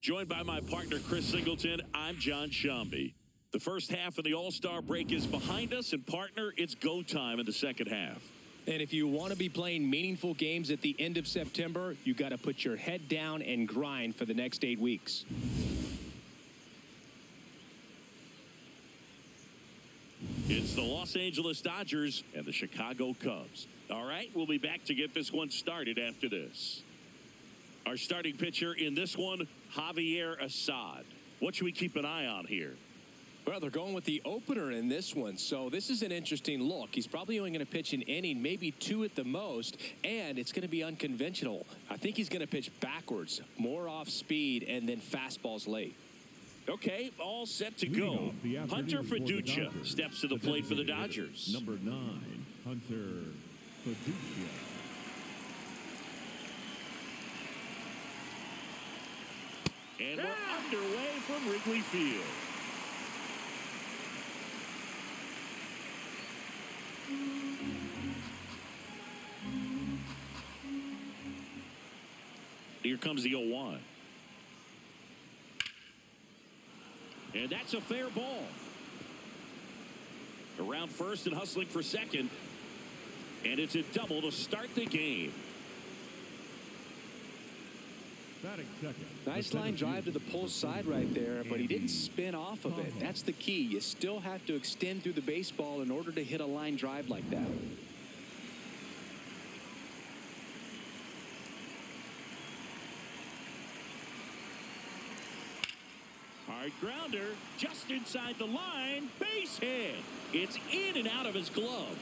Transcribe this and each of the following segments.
Joined by my partner, Chris Singleton, I'm John Shambi. The first half of the All-Star break is behind us, and partner, it's go time in the second half. And if you want to be playing meaningful games at the end of September, you got to put your head down and grind for the next 8 weeks. It's the Los Angeles Dodgers and the Chicago Cubs. All right, we'll be back to get this one started after this. Our starting pitcher in this one, Javier Assad. What should we keep an eye on here? Well, they're going with the opener in this one, so this is an interesting look. He's probably only going to pitch an inning, maybe 2 at the most, and it's going to be unconventional. I think he's going to pitch backwards, more off speed, and then fastballs late. Okay, all set to go. Hunter Fiducia steps to the plate for the Dodgers. Number 9, Hunter Fiducia. And we're underway from Wrigley Field. Here comes the 0-1. And that's a fair ball. Around first and hustling for second. And it's a double to start the game. Nice line drive to the pull side right there, but he didn't spin off of it. That's the key. You still have to extend through the baseball in order to hit a line drive like that. Hard grounder just inside the line. Base hit. It's in and out of his glove.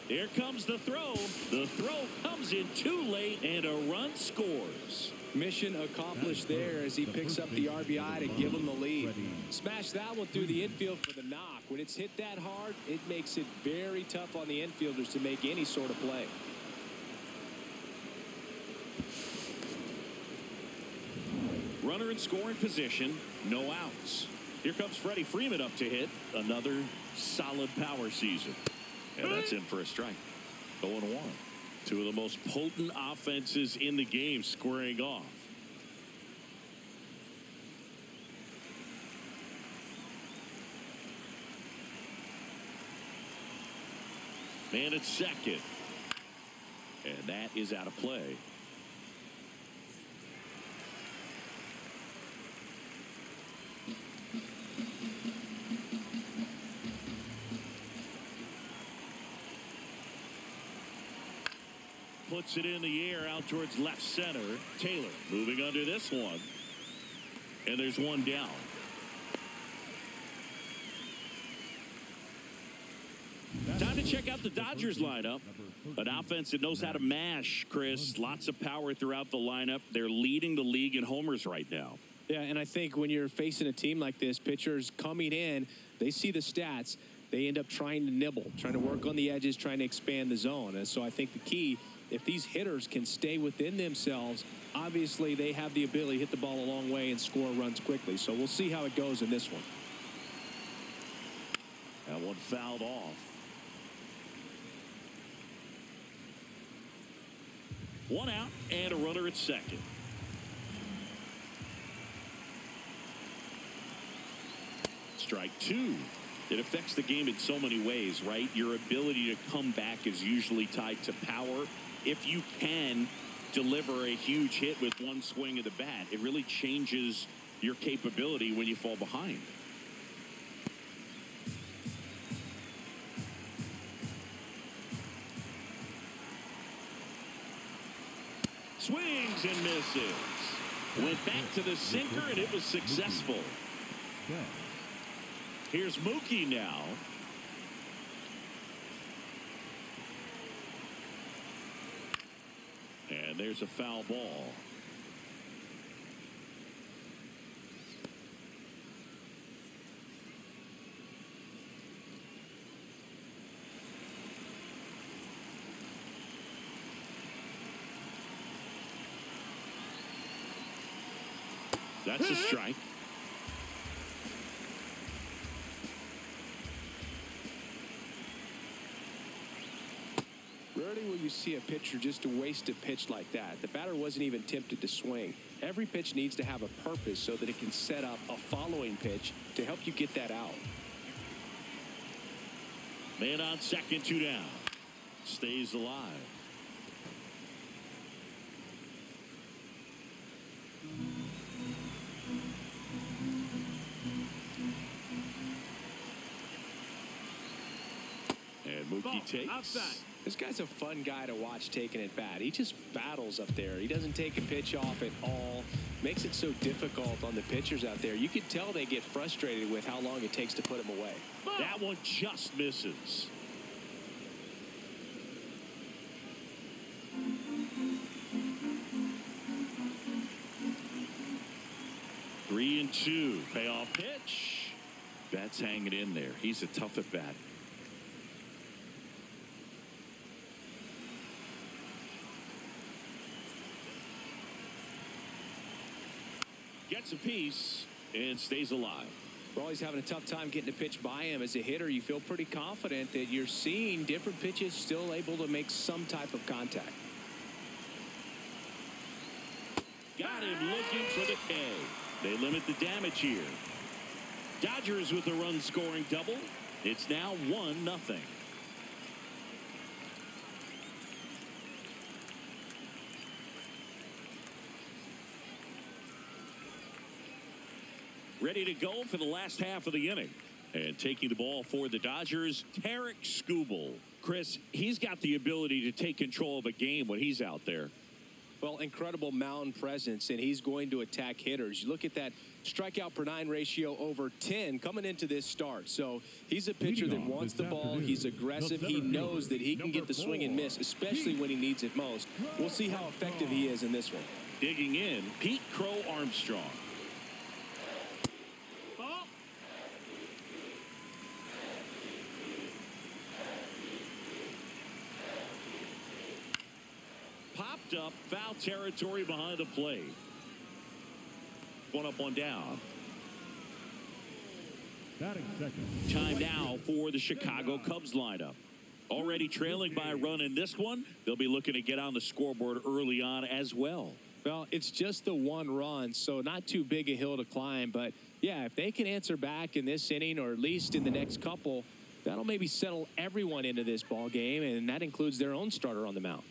Here comes the throw. The throw comes in too late, and a run scores. Mission accomplished there as he picks up the RBI to give him the lead. Smash that one through the infield for the knock. When it's hit that hard, it makes it very tough on the infielders to make any sort of play. Runner in scoring position, no outs. Here comes Freddie Freeman up to hit. Another solid power season. And that's in for a strike. 0-1. Two of the most potent offenses in the game squaring off. Man at second. And that is out of play. Puts it in the air out towards left center. Taylor moving under this one. And there's one down. Time to check out the Dodgers lineup. An offense that knows how to mash, Chris. Lots of power throughout the lineup. They're leading the league in homers right now. Yeah, and I think when you're facing a team like this, pitchers coming in, they see the stats. They end up trying to nibble, trying to work on the edges, trying to expand the zone. And so I think the key, if these hitters can stay within themselves, obviously they have the ability to hit the ball a long way and score runs quickly. So we'll see how it goes in this one. That one fouled off. One out and a runner at second. Strike 2. It affects the game in so many ways, right? Your ability to come back is usually tied to power. If you can deliver a huge hit with one swing of the bat, it really changes your capability when you fall behind. Swings and misses. Went back to the sinker, and it was successful. Here's Mookie now. And there's a foul ball. That's a strike. Rarely will you see a pitcher just to waste a pitch like that. The batter wasn't even tempted to swing. Every pitch needs to have a purpose so that it can set up a following pitch to help you get that out. Man on second, 2 down. Stays alive. And Mookie takes. Outside. This guy's a fun guy to watch taking at bat. He just battles up there. He doesn't take a pitch off at all. Makes it so difficult on the pitchers out there. You can tell they get frustrated with how long it takes to put him away. That one just misses. Three and two. Payoff pitch. That's hanging in there. He's a tough at bat. Gets a piece and stays alive. We're always having a tough time getting a pitch by him. As a hitter, you feel pretty confident that you're seeing different pitches still able to make some type of contact. Got him looking for the K. They limit the damage here. Dodgers with a run-scoring double. It's now 1-0. Ready to go for the last half of the inning. And taking the ball for the Dodgers, Tarek Skubal. Chris, he's got the ability to take control of a game when he's out there. Well, incredible mound presence, and he's going to attack hitters. You look at that strikeout per 9 ratio over 10 coming into this start. So he's a pitcher that wants the ball. He's aggressive. He knows that he can get the swing and miss, especially when he needs it most. We'll see how effective he is in this one. Digging in, Pete Crow Armstrong. Popped up, foul territory behind the plate. One up, one down. Batting second. Time now for the Chicago Cubs lineup. Already trailing by a run in this one. They'll be looking to get on the scoreboard early on as well. Well, it's just the 1 run, so not too big a hill to climb. But, yeah, if they can answer back in this inning or at least in the next couple, that'll maybe settle everyone into this ball game, and that includes their own starter on the mound.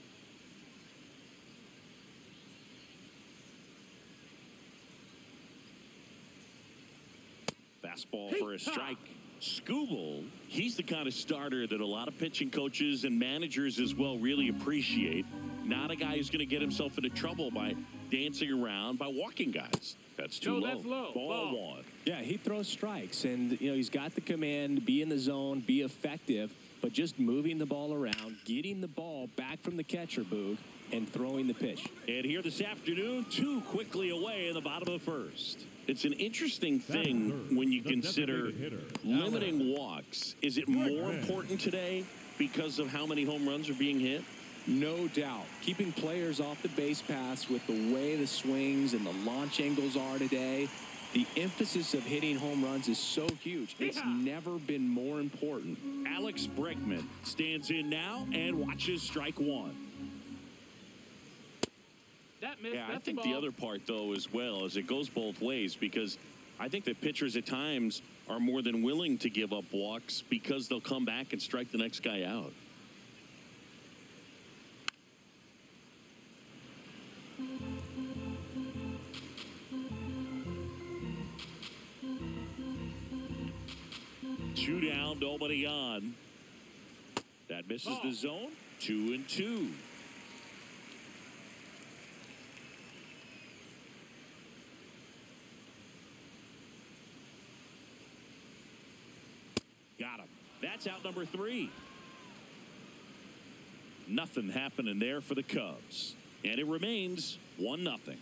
Fastball for a strike. Skubal, he's the kind of starter that a lot of pitching coaches and managers as well really appreciate. Not a guy who's going to get himself into trouble by dancing around, by walking guys. That's too low. That's low. Ball 1. Yeah, he throws strikes, and he's got the command, be in the zone, be effective, but just moving the ball around, getting the ball back from the catcher, Boog, and throwing the pitch. And here this afternoon, 2 quickly away in the bottom of the first. It's an interesting thing when you consider limiting walks. Is it more important today because of how many home runs are being hit? No doubt. Keeping players off the base paths with the way the swings and the launch angles are today, the emphasis of hitting home runs is so huge. It's never been more important. Alex Bregman stands in now and watches strike 1. That missed. Yeah, I That's think the the ball. other part, though, as well, is it goes both ways because I think that pitchers at times are more than willing to give up walks because they'll come back and strike the next guy out. Two down, nobody on. That misses the zone. 2-2. Got him. That's out number 3. Nothing happening there for the Cubs. And it remains 1-0.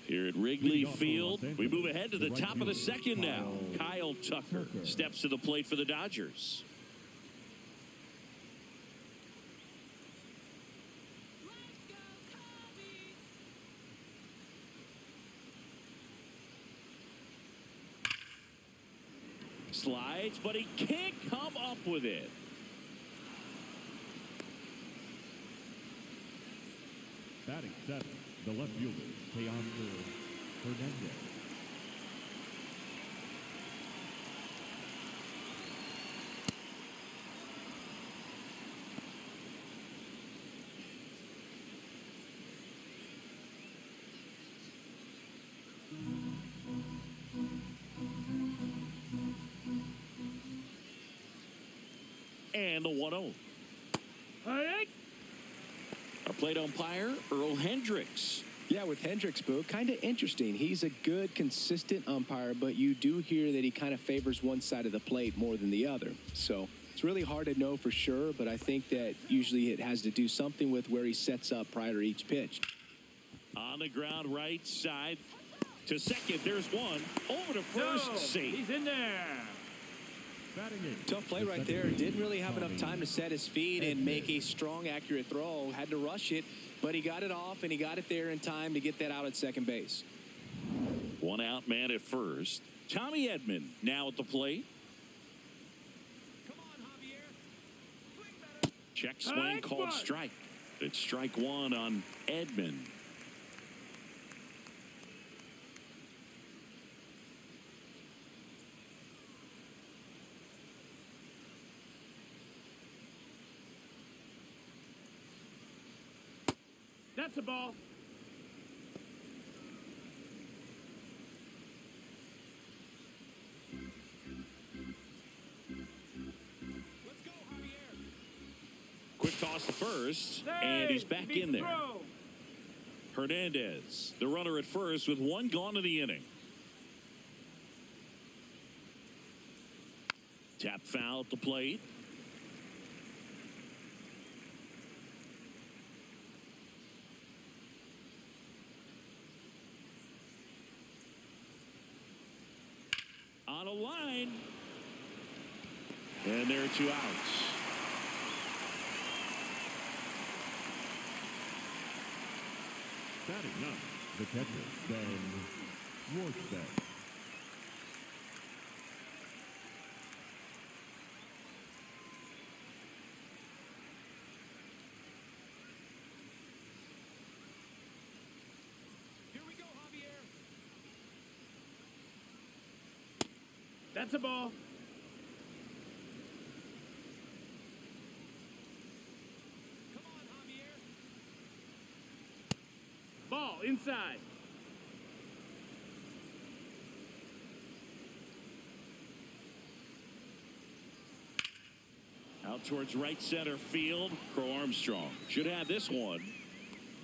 Here at Wrigley Field, we move ahead to the top of the second now. Kyle Tucker steps to the plate for the Dodgers. slides, but he can't come up with it. Batting seventh, the left fielder, Hernandez. And the 1-0. Our plate umpire, Earl Hendricks. Yeah, with Hendricks, Boo, kind of interesting. He's a good, consistent umpire, but you do hear that he kind of favors one side of the plate more than the other. So it's really hard to know for sure, but I think that usually it has to do something with where he sets up prior to each pitch. On the ground, right side to second. There's one. Over to first. Safe. He's in there. Tough play right there. Didn't really have enough time to set his feet and make a strong, accurate throw. Had to rush it, but he got it off, and he got it there in time to get that out at second base. One out man at first. Tommy Edman now at the plate. Come on, Javier. Check swing called strike. It's strike one on Edman. That's a ball. Let's go, Javier. Quick toss to first, and he's back in there. Throw. Hernandez, the runner at first with one gone in the inning. Tap foul at the plate. On a line. And there are 2 outs. Batting ninth, the catcher, Ben Rorschach. Here we go, Javier. That's a ball. Come on, Javier. Ball inside. Out towards right center field. Crow Armstrong should have this one.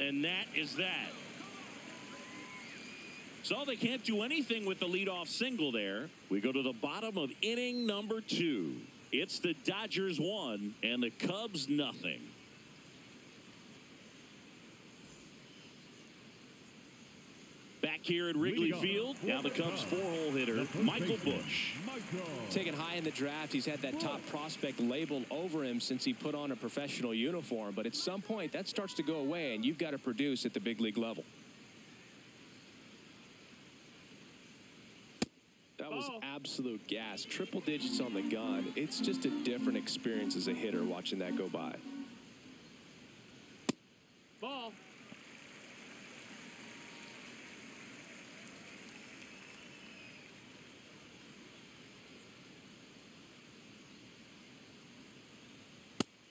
And that is that. So they can't do anything with the leadoff single there. We go to the bottom of inning number 2. It's the Dodgers 1 and the Cubs nothing. Back here at Wrigley Field, now the Cubs 4-hole hitter, Michael Busch. Taken high in the draft, he's had that top prospect labeled over him since he put on a professional uniform. But at some point, that starts to go away, and you've got to produce at the big league level. That was absolute gas. Triple digits on the gun. It's just a different experience as a hitter watching that go by. Ball.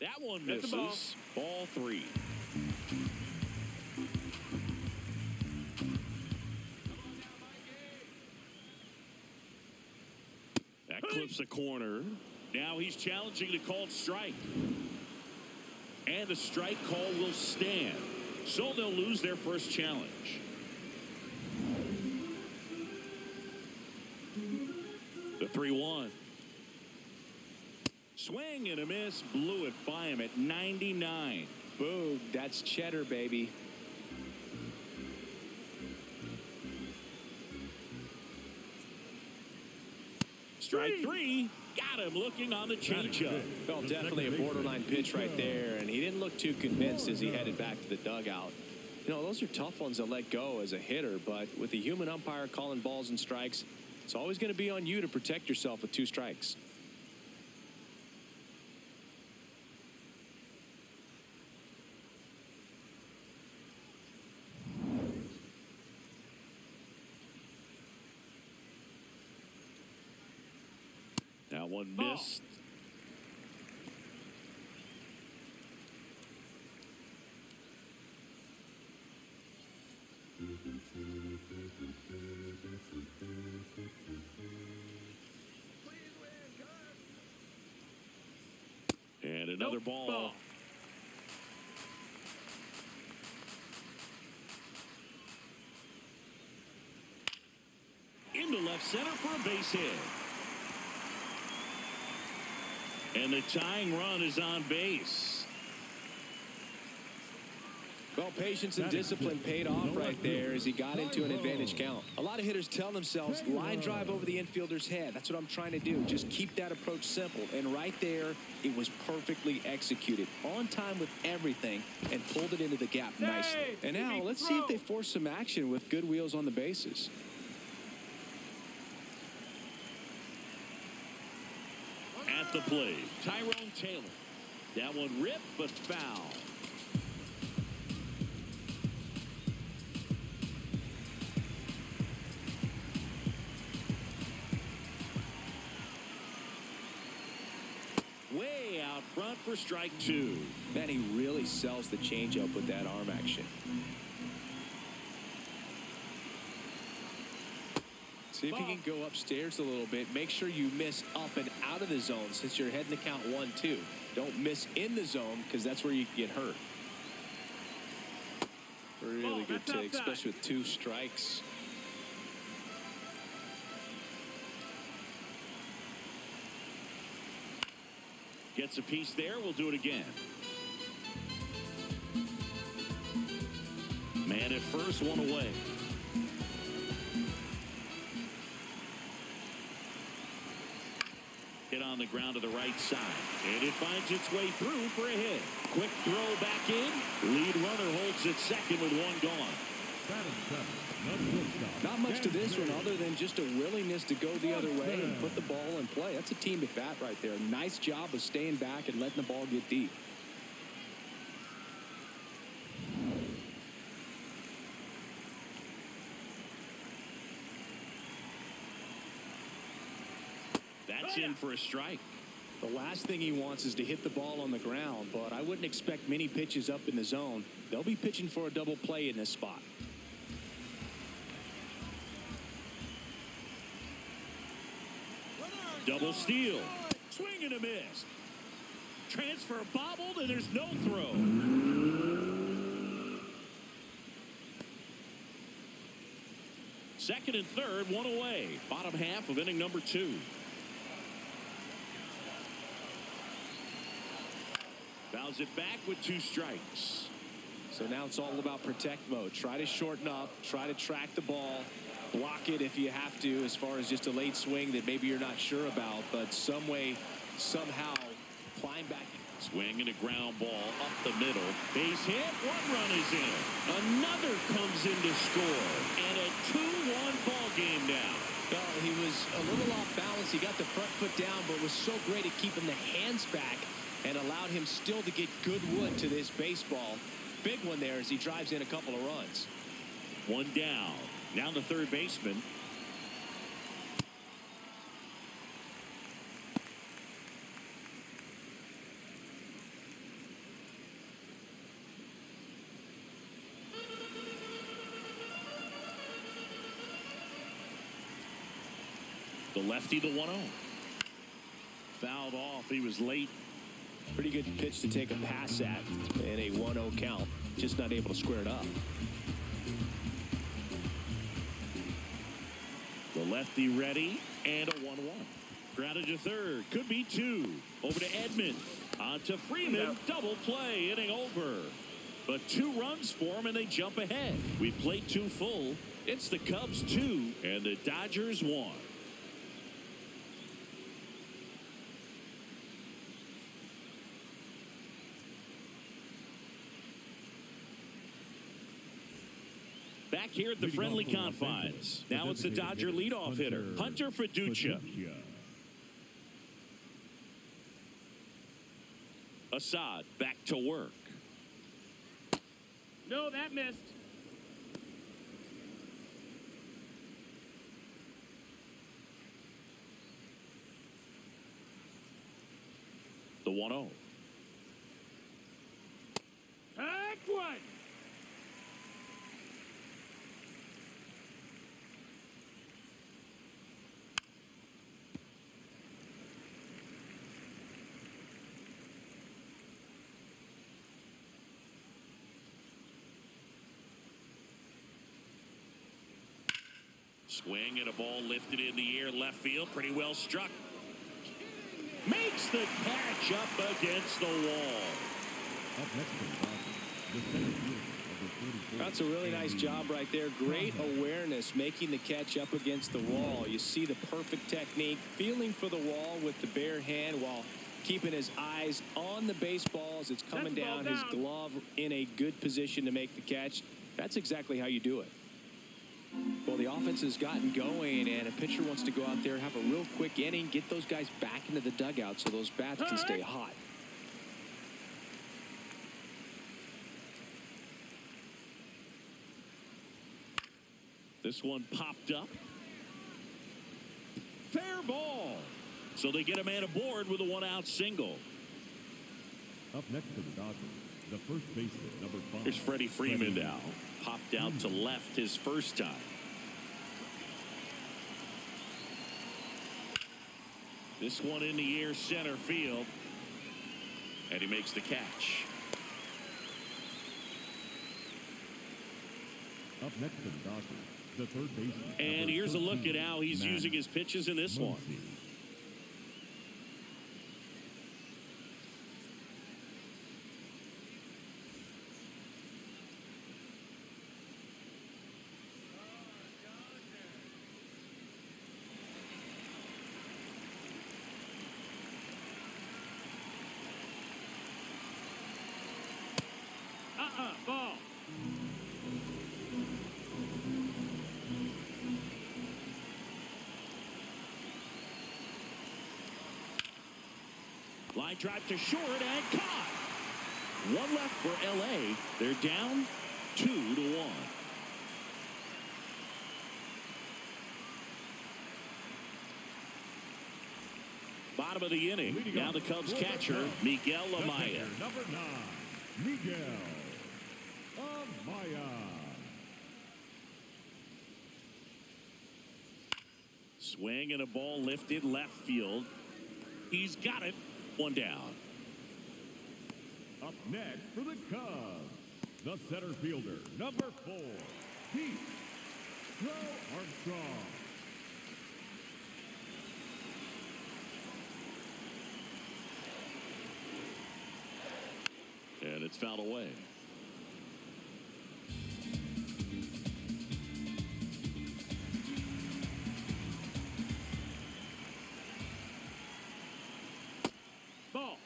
That one That's a ball. misses. Ball 3. That clips a corner. Now he's challenging the called strike. And the strike call will stand. So they'll lose their first challenge. The 3-1. Swing and a miss. Blew it by him at 99. Boom. That's cheddar, baby. Strike 3. Got him looking on the changeup. Well, definitely a borderline pitch right there, and he didn't look too convinced as he headed back to the dugout. You know, those are tough ones to let go as a hitter, but with the human umpire calling balls and strikes, It's always going to be on you to protect yourself with 2 strikes. That one Ball. missed. And another Nope. ball. Into left center for a base hit. And the tying run is on base. Well, patience and discipline paid off right there as he got into an advantage count. A lot of hitters tell themselves, line drive over the infielder's head. That's what I'm trying to do. Just keep that approach simple. And right there, it was perfectly executed. On time with everything and pulled it into the gap nicely. And now, let's see if they force some action with good wheels on the bases. At the plate, Tyrone Taylor. That one ripped, but foul. Way out front for strike 2. Man, he really sells the changeup with that arm action. See if you can go upstairs a little bit. Make sure you miss up and out of the zone since you're heading to count 1-2. Don't miss in the zone because that's where you can get hurt. Really good take, especially with 2 strikes. Gets a piece there. We'll do it again. Man at first, 1 away. Hit on the ground to the right side. And it finds its way through for a hit. Quick throw back in. Lead runner holds at second with 1 gone. Not much to this one other than just a willingness to go the other way and put the ball in play. That's a team at bat right there. Nice job of staying back and letting the ball get deep. That's in for a strike. The last thing he wants is to hit the ball on the ground, but I wouldn't expect many pitches up in the zone. They'll be pitching for a double play in this spot. Double steal. Swing and a miss. Transfer bobbled, and there's no throw. Second and third, 1 away. Bottom half of inning number 2. Fouls it back with 2 strikes. So now it's all about protect mode. Try to shorten up. Try to track the ball. Block it if you have to, as far as just a late swing that maybe you're not sure about. But some way, somehow, climb back. Swing and a ground ball up the middle. Base hit. 1 run is in. Another comes in to score. And a 2-1 ball game now. Well, he was a little off balance. He got the front foot down, but was so great at keeping the hands back and allowed him still to get good wood to this baseball. Big one there as he drives in a couple of runs. 1 down. Now the third baseman. The lefty, the 1-0. Fouled off. He was late. Pretty good pitch to take a pass at in a 1-0 count. Just not able to square it up. The lefty ready, and a 1-1. Grounded to third. Could be 2. Over to Edman. On to Freeman. Double play. Inning over. But 2 runs for him, and they jump ahead. We played 2 full. It's the Cubs 2, and the Dodgers 1. Back here at the friendly confines. Now it's the Dodger leadoff hitter, Hunter Fiducia. Assad back to work. No, that missed. The 1-0. Heck one. Swing and a ball lifted in the air, left field, pretty well struck. Makes the catch up against the wall. Up next to the Dodgers, the center fielder, number 44. That's a really nice job right there. Great awareness, making the catch up against the wall. You see the perfect technique, feeling for the wall with the bare hand while keeping his eyes on the baseball as it's coming down, his glove in a good position to make the catch. That's exactly how you do it. Well, the offense has gotten going, and a pitcher wants to go out there, have a real quick inning, get those guys back into the dugout so those bats can stay hot. This one popped up. Fair ball. So they get a man aboard with a one-out single. Up next to the Dodgers, the first baseman, number 5. Here's Freddie Freeman now. Popped out to left his first time. This one in the air, center field. And he makes the catch. Up next to the Dodgers, the third baseman. And here's a look at how he's using his pitches in this one. Ball. Line drive to short and caught. One left for LA. They're down 2-1. Bottom of the inning. Now the Cubs catcher, Miguel Amaya. Number 9, Miguel Amaya. Swing and a ball lifted left field. He's got it. One down. Up next for the Cubs, the center fielder, number 4, Pete Armstrong. And it's fouled away. Ball.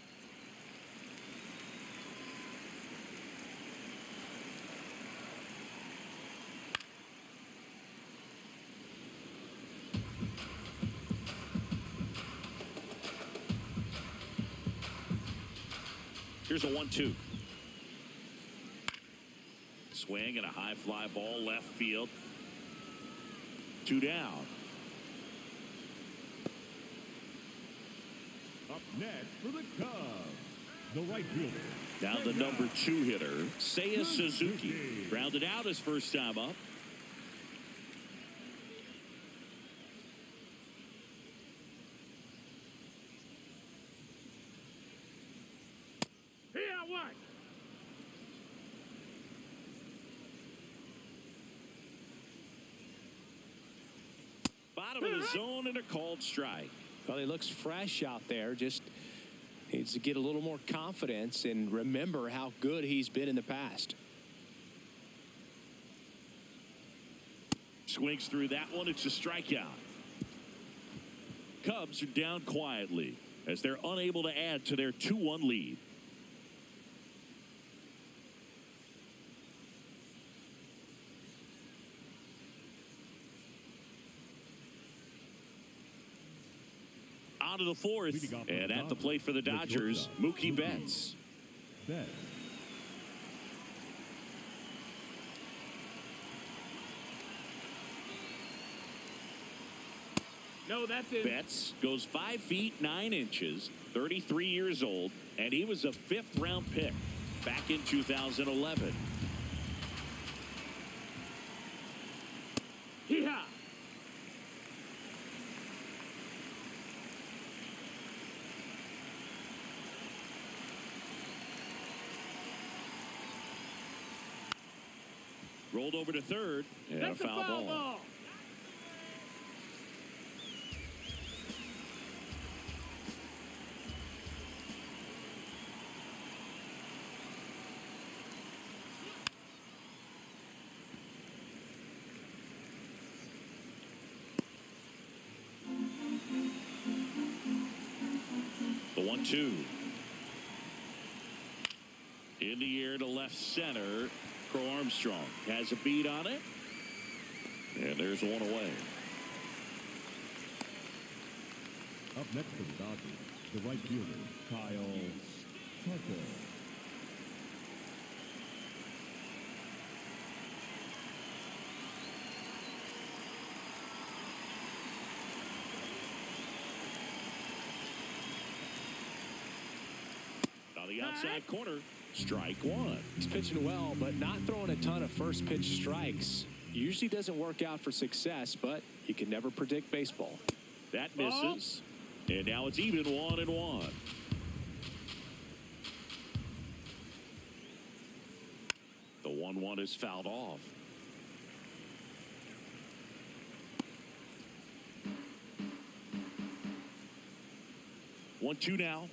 Here's a 1-2. Swing and a high fly ball left field. 2 down. Up next for the Cubs, the right fielder. Now the number 2 hitter, Seiya Suzuki. Grounded out his first time up. Here, what? Bottom of the zone and a called strike. Well, he looks fresh out there. Just needs to get a little more confidence and remember how good he's been in the past. Swings through that one. It's a strikeout. Cubs are down quietly as they're unable to add to their 2-1 lead. On to the fourth, and at the plate for the Dodgers, Mookie Betts. No, that's it. Betts goes 5 feet 9 inches, 33 years old, and he was a 5th-round pick back in 2011. Hee-haw. Rolled over to third, and That's a foul ball. The 1-2. In the air to left center. Crow Armstrong has a beat on it. And there's one away. Up next for the Dodgers, the right fielder, Kyle Tucker. On the outside corner, strike one. He's pitching well, but not throwing a ton of first pitch strikes. Usually doesn't work out for success, but you can never predict baseball. That misses. And now it's even 1-1. The 1-1 is fouled off. One, two now.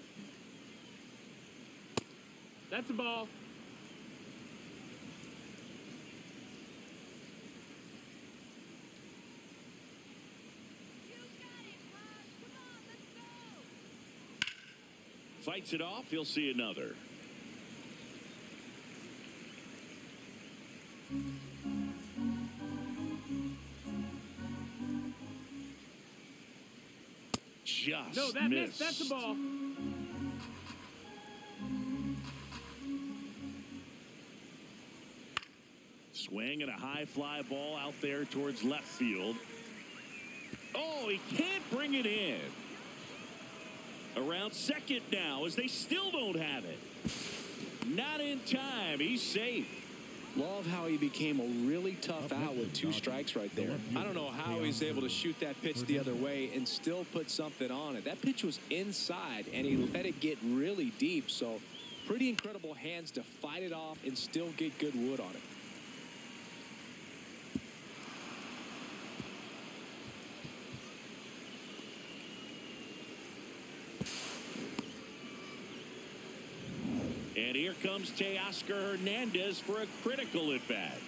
That's a ball. Fights it off. He'll see another. Just No, that missed. That's a ball. Swing and a high fly ball out there towards left field. Oh, he can't bring it in. Around second now as they still don't have it. Not in time. He's safe. Love how he became a really tough out with 2 strikes right there. I don't know how he's able to shoot that pitch the other way and still put something on it. That pitch was inside, and he let it get really deep. So pretty incredible hands to fight it off and still get good wood on it. And here comes Teoscar Hernandez for a critical at-bat.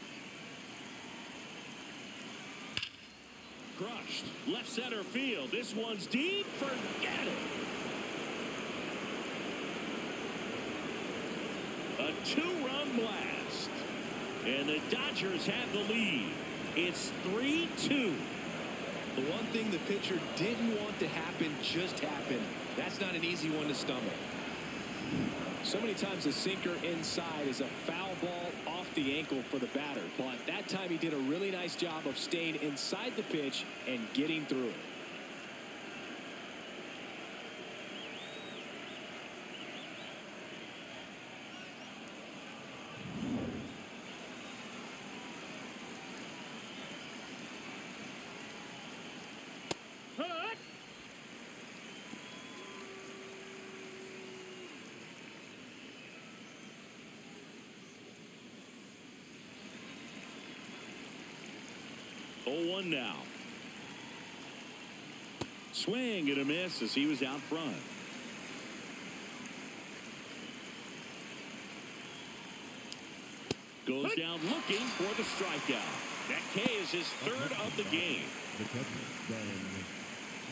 Crushed. Left center field. This one's deep. Forget it. A 2-run blast. And the Dodgers have the lead. It's 3-2. The one thing the pitcher didn't want to happen just happened. That's not an easy one to stomach. So many times a sinker inside is a foul ball off the ankle for the batter. But that time he did a really nice job of staying inside the pitch and getting through it. Oh, 1 now. Swing and a miss as he was out front. Goes down looking for the strikeout. That K is his 3rd of the game. The catcher, Ben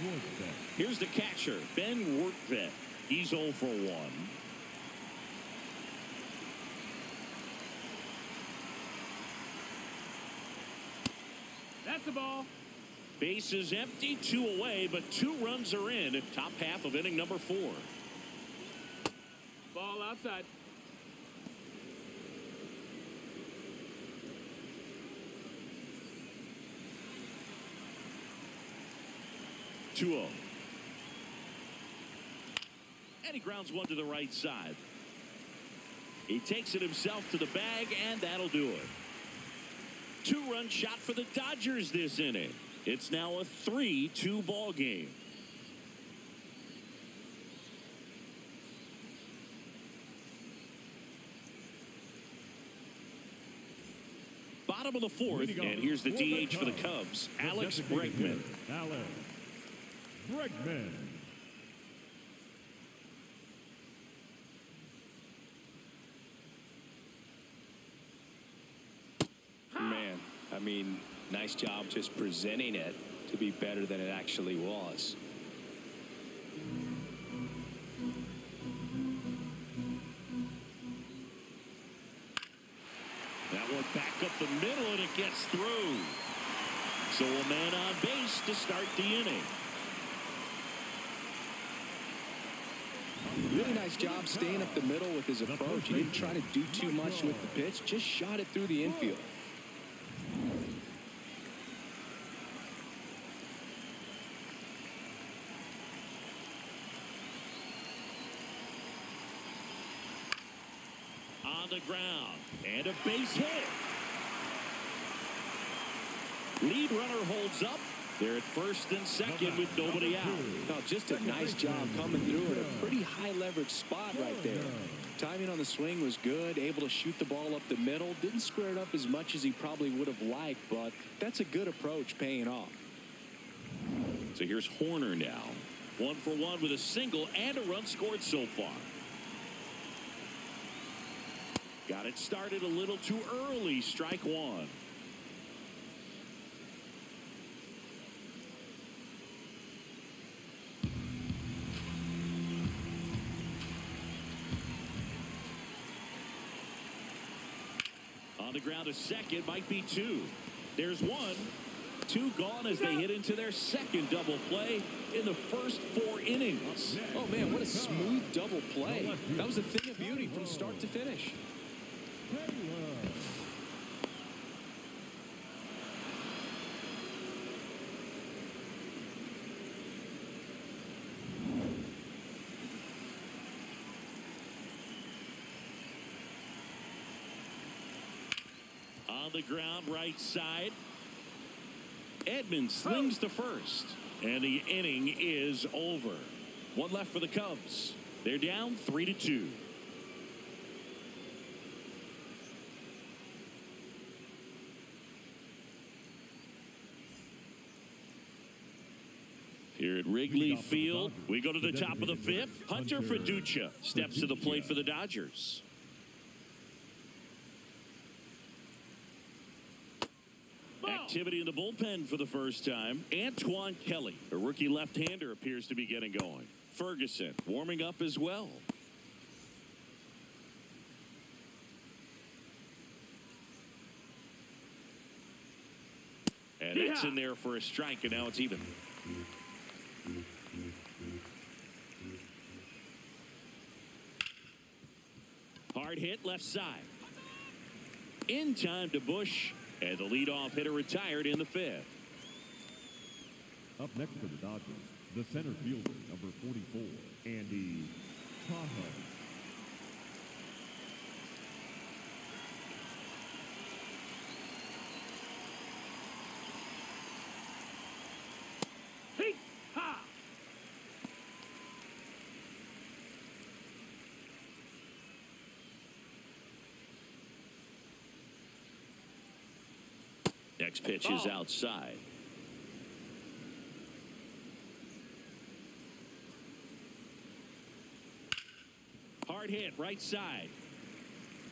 Worthbeck. Here's the catcher, Ben Worthbeck. He's 0 for 1. That's a ball. Bases empty, 2 away, but 2 runs are in. Top half of inning number 4. Ball outside. Two-0. And he grounds one to the right side. He takes it himself to the bag, and that'll do it. 2-run shot for the Dodgers this inning. It's now a 3-2 ball game. Bottom of the 4th, and here's the DH for the Cubs, Alex Bregman. Alex Bregman. Man, I mean, nice job just presenting it to be better than it actually was. That one back up the middle, and it gets through. So a man on base to start the inning. Really nice job staying up the middle with his approach. He didn't try to do too much with the pitch, just shot it through the infield. On the ground, and a base hit. Lead runner holds up. They're at first and second with nobody out. No, just a nice job coming through at a pretty high leverage spot right there. Timing on the swing was good, able to shoot the ball up the middle. Didn't square it up as much as he probably would have liked, but that's a good approach paying off. So here's Horner now. 1 for 1 with a single and a run scored so far. Got it started a little too early. Strike 1. On the ground, a second, might be 2. There's 1. 2 gone as they hit into their second double play in the first 4 innings. Oh, man, what a smooth double play. That was a thing of beauty from start to finish. On the ground, right side. Edmonds slings to first, and the inning is over. 1 left for the Cubs. They're down 3-2. Here at Wrigley Field, we go to the top of the 5th. Hunter Fiducia steps to the plate for the Dodgers. Activity in the bullpen for the first time. Antoine Kelly, a rookie left-hander, appears to be getting going. Ferguson warming up as well. And it's in there for a strike, and now it's even. Hard hit left side. In time to Bush, and the leadoff hitter retired in the 5th. Up next for the Dodgers, the center fielder, number 44, Andy Tahoe. Next pitch is outside. Hard hit right side.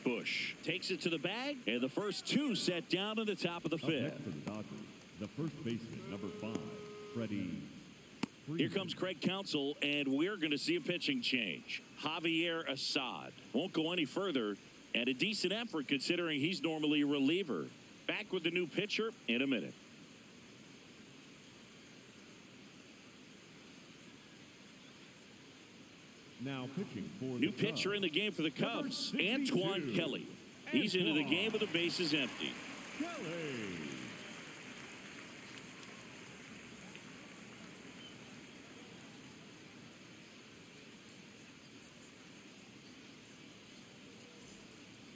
Bush takes it to the bag, and the first 2 set down in the top of the 5th. Next for the Dodgers, the first baseman, number 5, Freddie. Here comes Craig Counsell, and we're going to see a pitching change. Javier Assad won't go any further, and a decent effort considering he's normally a reliever. Back with the new pitcher in a minute. Now pitching for New the pitcher Cubs, in the game for the number Cubs, 62, Antoine Kelly. He's into the game with the bases empty. Kelly.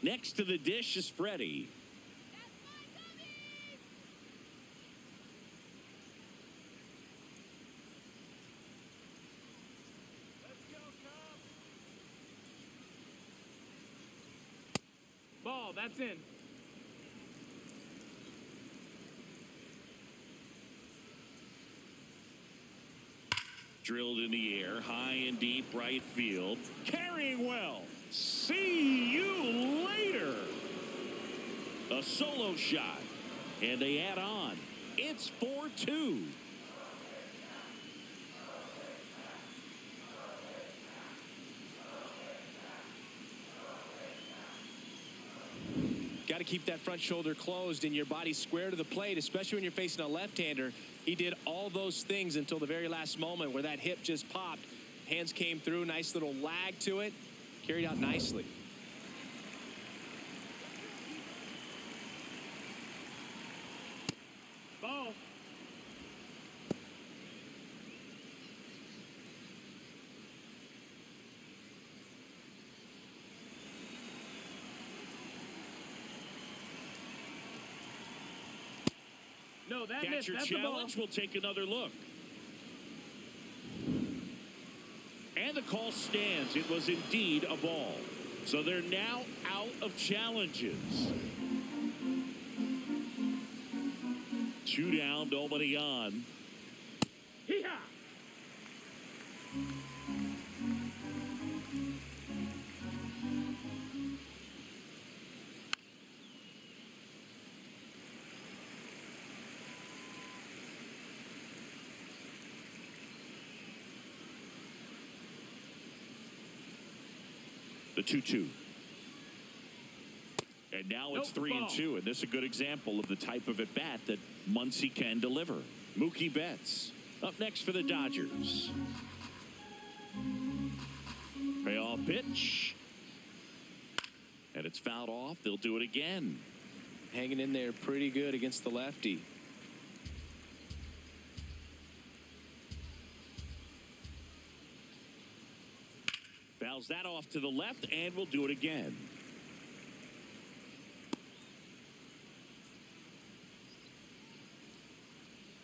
Next to the dish is Freddie. Ball, that's in. Drilled in the air, high and deep right field. Carrying well. See you later. A solo shot. And they add on. It's 4-2. Got to keep that front shoulder closed and your body square to the plate, especially when you're facing a left-hander. He did all those things until the very last moment where that hip just popped. Hands came through, nice little lag to it. Carried out nicely. Ball. No, that missed. Catcher That's the ball. challenge. We'll take another look. And the call stands. It was indeed a ball. So they're now out of challenges. 2 down, nobody on. Hee-haw! The 2-2. And now it's Nope, 3-2, and this is a good example of the type of at-bat that Muncy can deliver. Mookie Betts up next for the Dodgers. Payoff pitch. And it's fouled off. They'll do it again. Hanging in there pretty good against the lefty. Fouls that off to the left, and we'll do it again.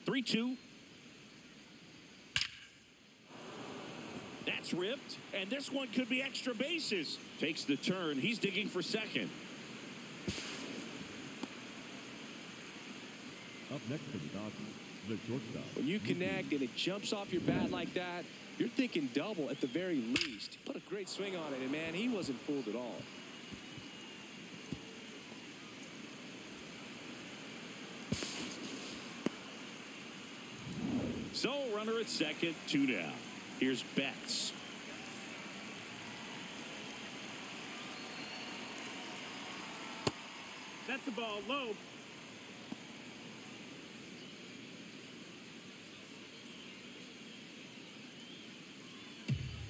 Three, 2. That's ripped, and this one could be extra bases. Takes the turn. He's digging for second. Up next for the Dodgers, the shortstop. When you connect and it jumps off your bat like that, you're thinking double at the very least. He put a great swing on it, and man, he wasn't fooled at all. So, runner at second, 2 down. Here's Betts. That's the ball. Low.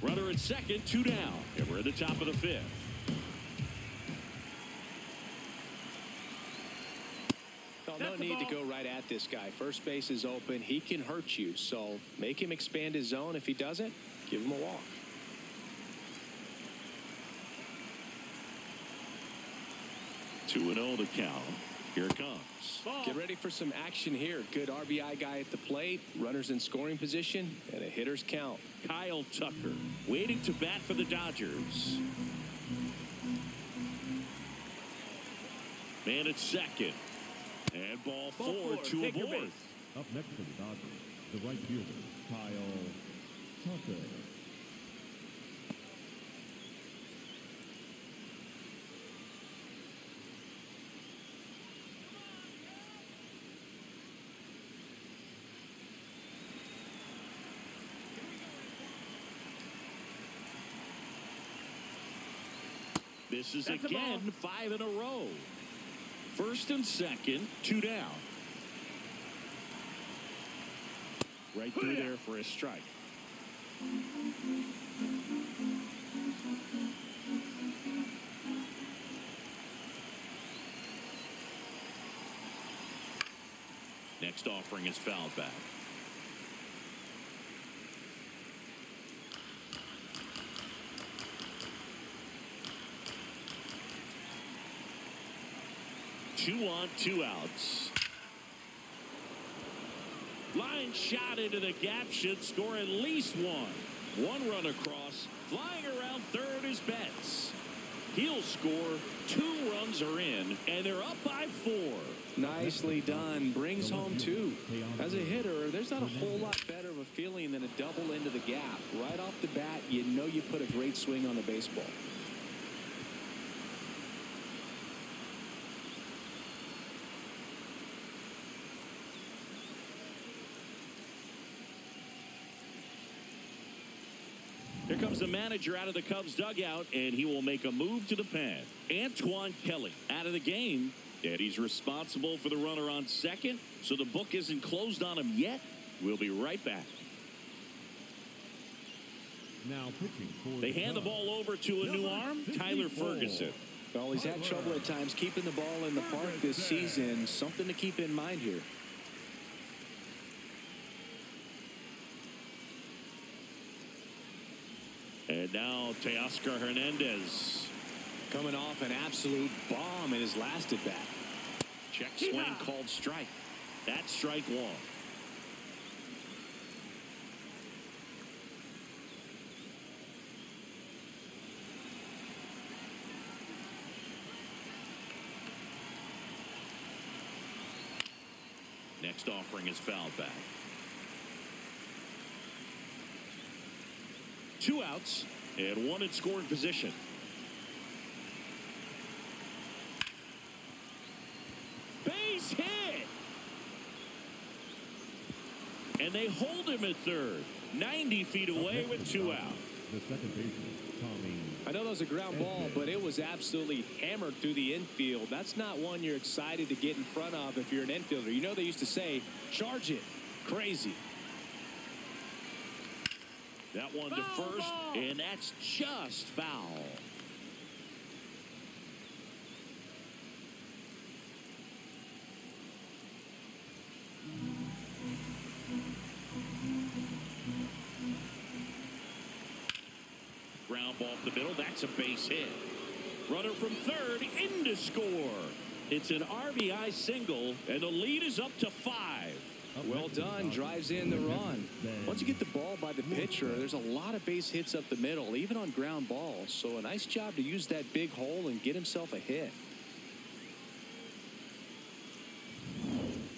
Runner at second, 2 down. And we're at the top of the 5th. Well, no need to go right at this guy. First base is open. He can hurt you. So make him expand his zone. If he doesn't, give him a walk. Two and 0 to count. Here it comes. Ball. Get ready for some action here. Good RBI guy at the plate. Runners in scoring position. And a hitter's count. Kyle Tucker waiting to bat for the Dodgers. Man at second. And ball four to Take your aboard. base. Up next for the Dodgers, the right fielder, Kyle Tucker. This is That's a again ball. 5 in a row. First and second, 2 down. Right through there for a strike. Next offering is fouled back. Two on, two outs. Line shot into the gap should score at least one. One run across. Flying around third is Betts. He'll score. 2 runs are in, and they're up by 4. Nicely done. Brings home 2. As a hitter, there's not a whole lot better of a feeling than a double into the gap. Right off the bat, you know you put a great swing on the baseball. Here comes the manager out of the Cubs dugout, and he will make a move to the pen. Antoine Kelly out of the game, and he's responsible for the runner on second, so the book isn't closed on him yet. We'll be right back. Now pitching for They hand the ball over to a new arm, Tyler Ferguson. Well, he's had trouble at times keeping the ball in the park this season. Something to keep in mind here. And now Teoscar Hernandez. Coming off an absolute bomb in his last at bat. Check swing called strike. That's strike 1. Next offering is fouled back. 2 outs and 1 in scoring position. Base hit. And they hold him at third. 90 feet away with 2 out. the second baseman, Tommy. I know that was a ground ball, but it was absolutely hammered through the infield. That's not one you're excited to get in front of if you're an infielder. You know they used to say, charge it. Crazy. That one to first, and that's just foul. Ground ball up the middle. That's a base hit. Runner from third in to score. It's an RBI single, and the lead is up to 5. Well done. Drives in the run. Once you get the ball by the pitcher, there's a lot of base hits up the middle, even on ground balls. So a nice job to use that big hole and get himself a hit.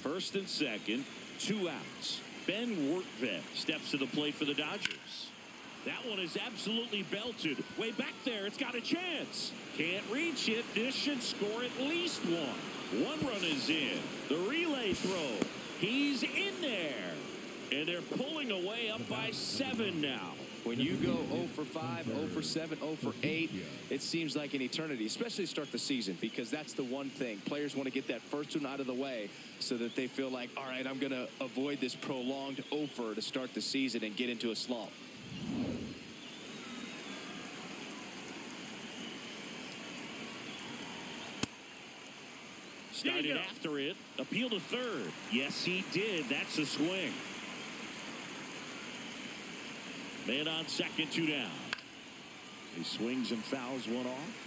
First and second, 2 outs. Ben Workvet steps to the plate for the Dodgers. That one is absolutely belted. Way back there, it's got a chance. Can't reach it. This should score at least 1. 1 run is in. The relay throw. He's in there. And they're pulling away up by 7 now. When you go 0 for 5, 0 for 7, 0 for 8, it seems like an eternity, especially to start the season, because that's the one thing. Players want to get that first one out of the way so that they feel like, all right, I'm going to avoid this prolonged 0 for to start the season and get into a slump. Started after it. Appeal to third. Yes, he did. That's a swing. Man on second, 2 down. He swings and fouls one off.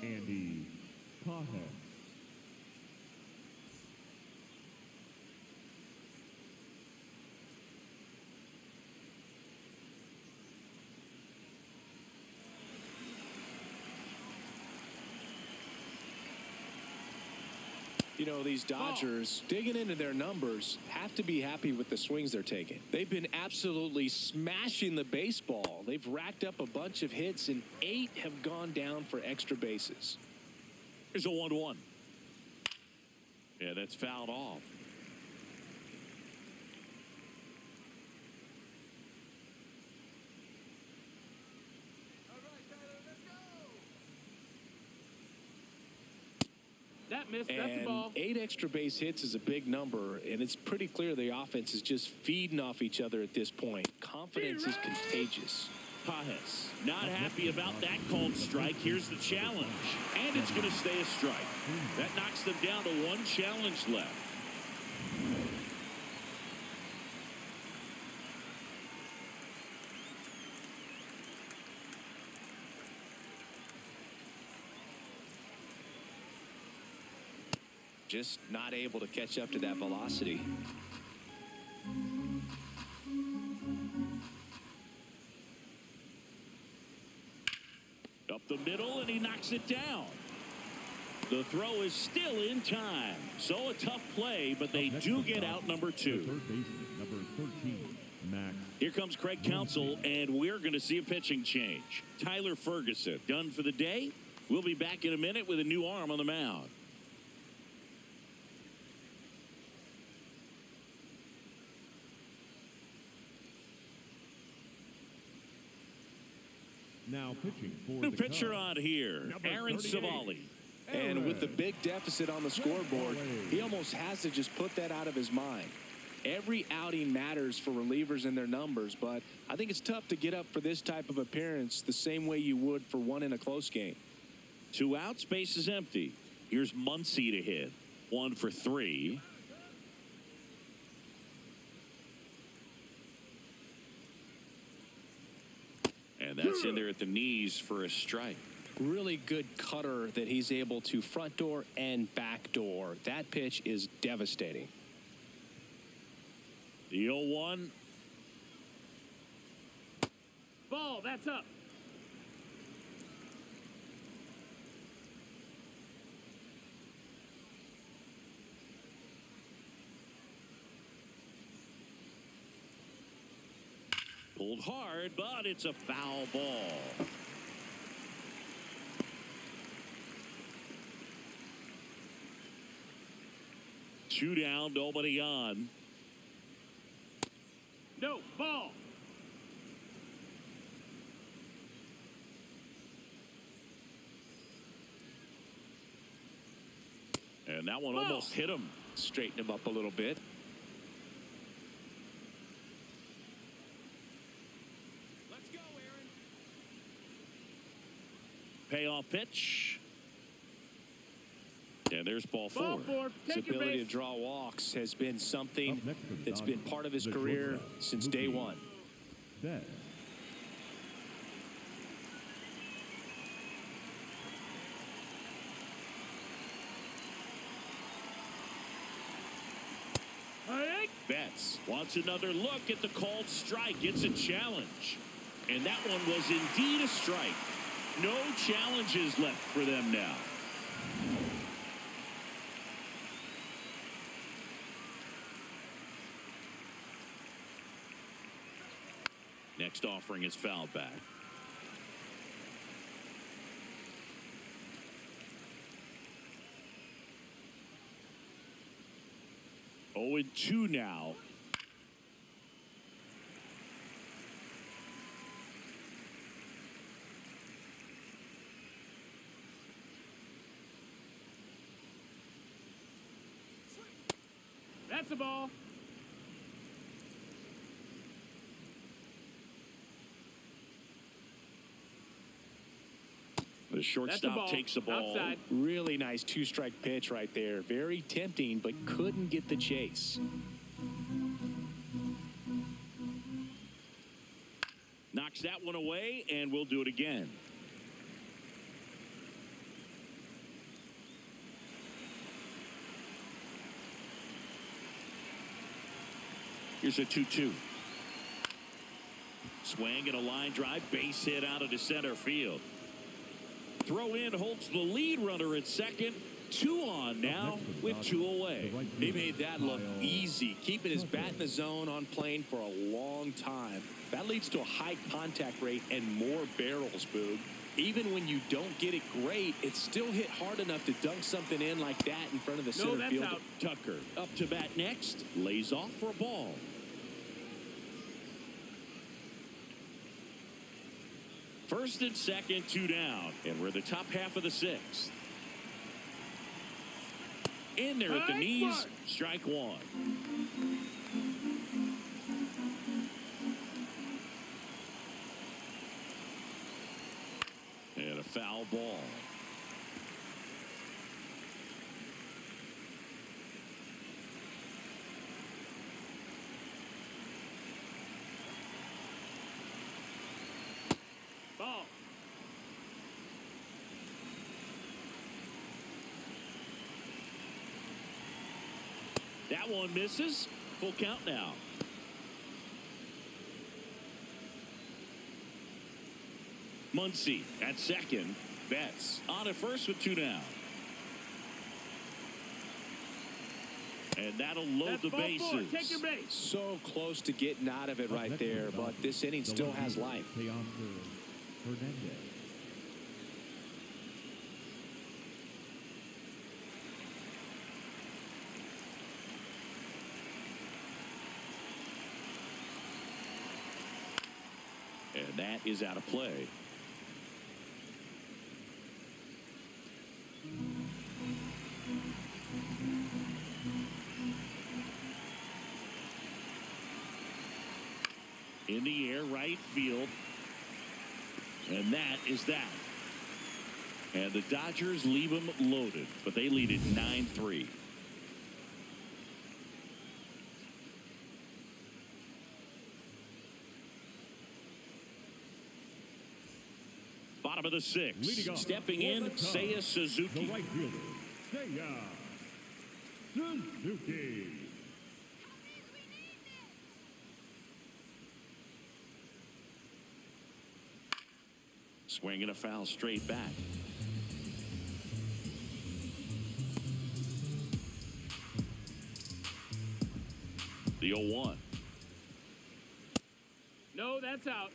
Andy Pajes. You know, these Dodgers, digging into their numbers, have to be happy with the swings they're taking. They've been absolutely smashing the baseball. They've racked up a bunch of hits, and 8 have gone down for extra bases. Here's a 1-1. Yeah, that's fouled off. That missed. That's the And ball. 8 extra base hits is a big number, and it's pretty clear the offense is just feeding off each other at this point. Confidence is contagious. Pajes not happy about that called strike. Here's the challenge, and it's going to stay a strike. That knocks them down to 1 challenge left. Just not able to catch up to that velocity. Up the middle, and he knocks it down. The throw is still in time. So a tough play, but they do get out number 2. Third baseman, number 13, Max. Here comes Craig Counsell, and we're going to see a pitching change. Tyler Ferguson done for the day. We'll be back in a minute with a new arm on the mound. Now pitching for New the pitcher Cubs, on here, number Aaron 38. Savali. And with the big deficit on the scoreboard, he almost has to just put that out of his mind. Every outing matters for relievers and their numbers, but I think it's tough to get up for this type of appearance the same way you would for one in a close game. 2 out, space is empty. Here's Muncy to hit. 1 for 3. And that's in there at the knees for a strike. Really good cutter that he's able to front door and back door. That pitch is devastating. The 0-1. Ball. That's up. Pulled hard, but it's a foul ball. Two down, nobody on. No. Ball. And that one Ball. almost hit him. Straighten him up a little bit. Let's go, Aaron. Payoff pitch. And there's ball 4. Ball 4. His Take your ability base. to draw walks has been something Up next for the that's been Dodgers, part of his the career shortstop, since day rookie, one. Dead. Betts wants another look at the called strike. It's a challenge. And that one was indeed a strike. No challenges left for them now. Next offering is fouled back. Oh, and 2 now. That's the ball. The shortstop takes the ball. Outside. Really nice 2-strike pitch right there. Very tempting, but couldn't get the chase. Knocks that one away, and we'll do it again. Here's a 2-2. Swing and a line drive, base hit out into center field. Throw in holds the lead runner at second. 2 on now with 2 away. He made that look easy, keeping his bat in the zone on plane for a long time. That leads to a high contact rate and more barrels, Boog. Even when you don't get it great, it's still hit hard enough to dunk something in like that in front of the center field. Out. Tucker up to bat next, lays off for a ball. First and second, 2 down, and we're the top half of the 6th. In there at the knees, strike 1. And a foul ball. Ball. That one misses. Full count now. Muncy at second. Betts on at first with 2 down. And that'll load the bases. Take your base. So close to getting out of it right there, but this inning still has life. And that is out of play. In the air, right field. And that is that. And the Dodgers leave them loaded, but they lead it 9-3. Bottom of the 6th. Stepping in, Seiya Suzuki. The right fielder, Seiya Suzuki. Swinging a foul straight back. The 0-1. No, that's out.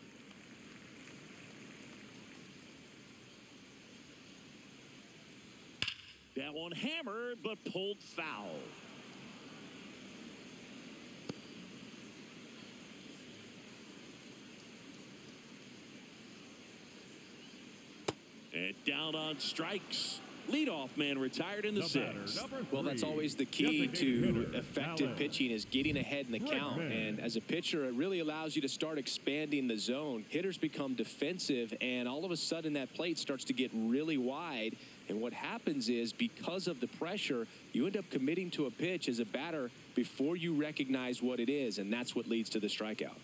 That one hammered, but pulled foul. And down on strikes. Leadoff man retired in the 6th. Well, that's always the key to effective pitching, is getting ahead in the count. And as a pitcher, it really allows you to start expanding the zone. Hitters become defensive, and all of a sudden that plate starts to get really wide. And what happens is, because of the pressure, you end up committing to a pitch as a batter before you recognize what it is, and that's what leads to the strikeout.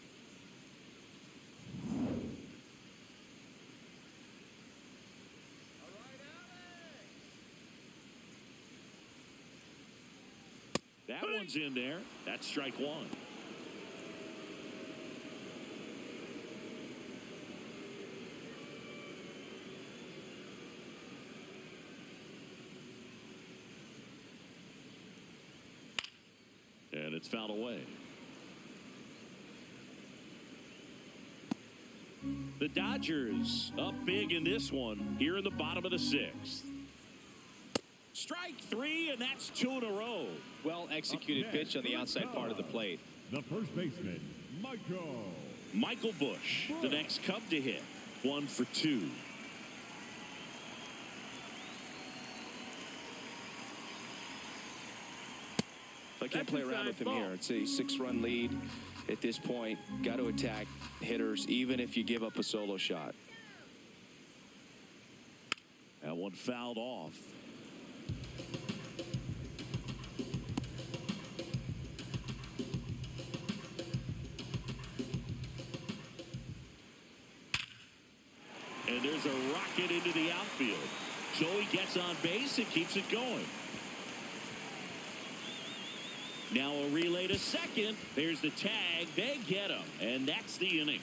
That one's in there. That's strike 1. And it's fouled away. The Dodgers up big in this one here in the bottom of the 6th. Strike 3, and that's 2 in a row. Well executed pitch on the outside part of the plate. The first baseman, Michael Busch, the next Cub to hit. 1 for 2. I can't play around with him here. It's a 6-run lead at this point. Got to attack hitters, even if you give up a solo shot. That one fouled off. And there's a rocket into the outfield. Joey gets on base and keeps it going. Now a relay to second. There's the tag. They get him. And that's the inning.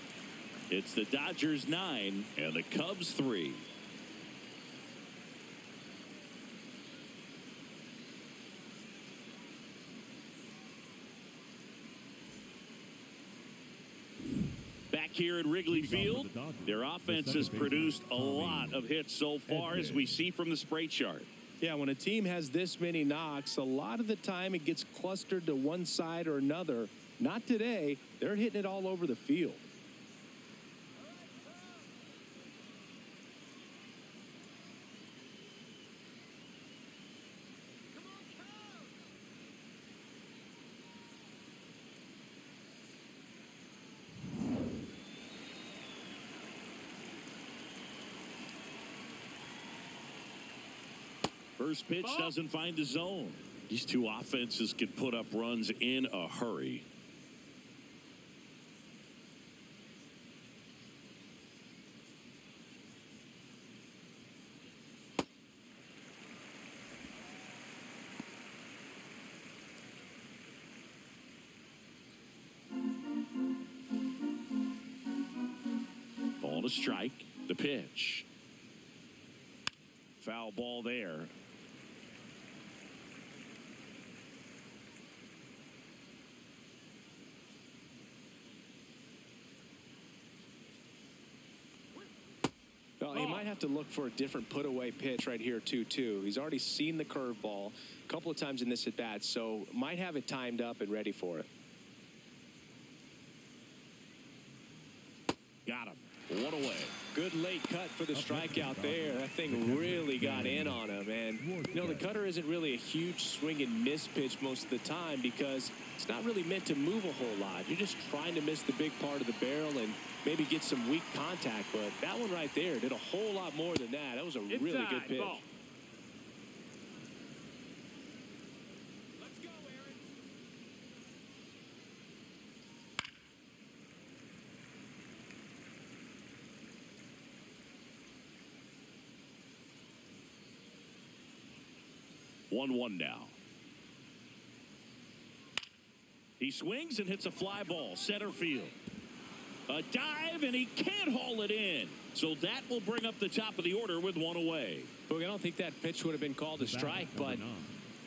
It's the Dodgers 9 and the Cubs 3. Back here at Wrigley Field, their offense has produced a lot of hits so far, as we see from the spray chart. Yeah, when a team has this many knocks, a lot of the time it gets clustered to one side or another. Not today. They're hitting it all over the field. First pitch doesn't find the zone. These two offenses can put up runs in a hurry. Ball to strike. The pitch. Foul ball there. Well, he might have to look for a different put-away pitch right here, 2-2. He's already seen the curveball a couple of times in this at-bat, so might have it timed up and ready for it. Got him. One away. Good late cut for the strikeout there. That thing really got in on him. And, you know, the cutter isn't really a huge swing and miss pitch most of the time because it's not really meant to move a whole lot. You're just trying to miss the big part of the barrel and maybe get some weak contact. But that one right there did a whole lot more than that. That was a really good pitch. Ball. 1-1 now. He swings and hits a fly ball, center field. A dive, and he can't haul it in. So that will bring up the top of the order with one away. Look, I don't think that pitch would have been called a strike, but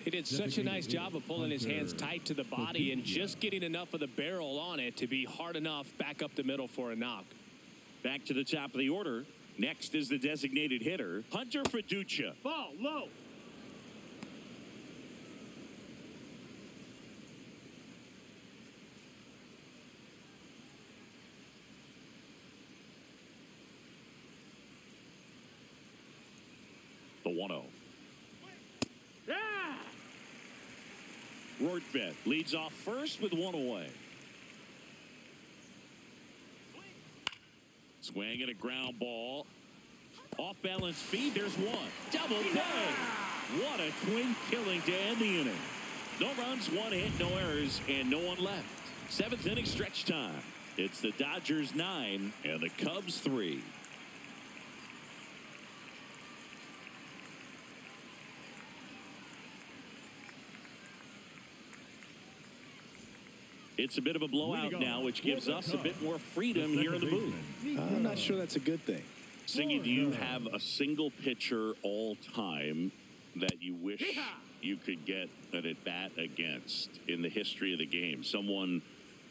he did such a nice job of pulling his hands tight to the body and just getting enough of the barrel on it to be hard enough back up the middle for a knock. Back to the top of the order. Next is the designated hitter, Hunter Fiducia. Ball low. The 1-0. Yeah. Rortvedt leads off first with one away. Swing and a ground ball. Off balance speed. There's one. Double play. What a twin killing to end the inning. No runs, one hit, no errors, and no one left. Seventh inning stretch time. It's the Dodgers 9 and the Cubs 3. It's a bit of a blowout now, which gives us a bit more freedom here in the booth. I'm not sure that's a good thing. Singy, do you have a single pitcher all time that you wish you could get an at-bat against in the history of the game? Someone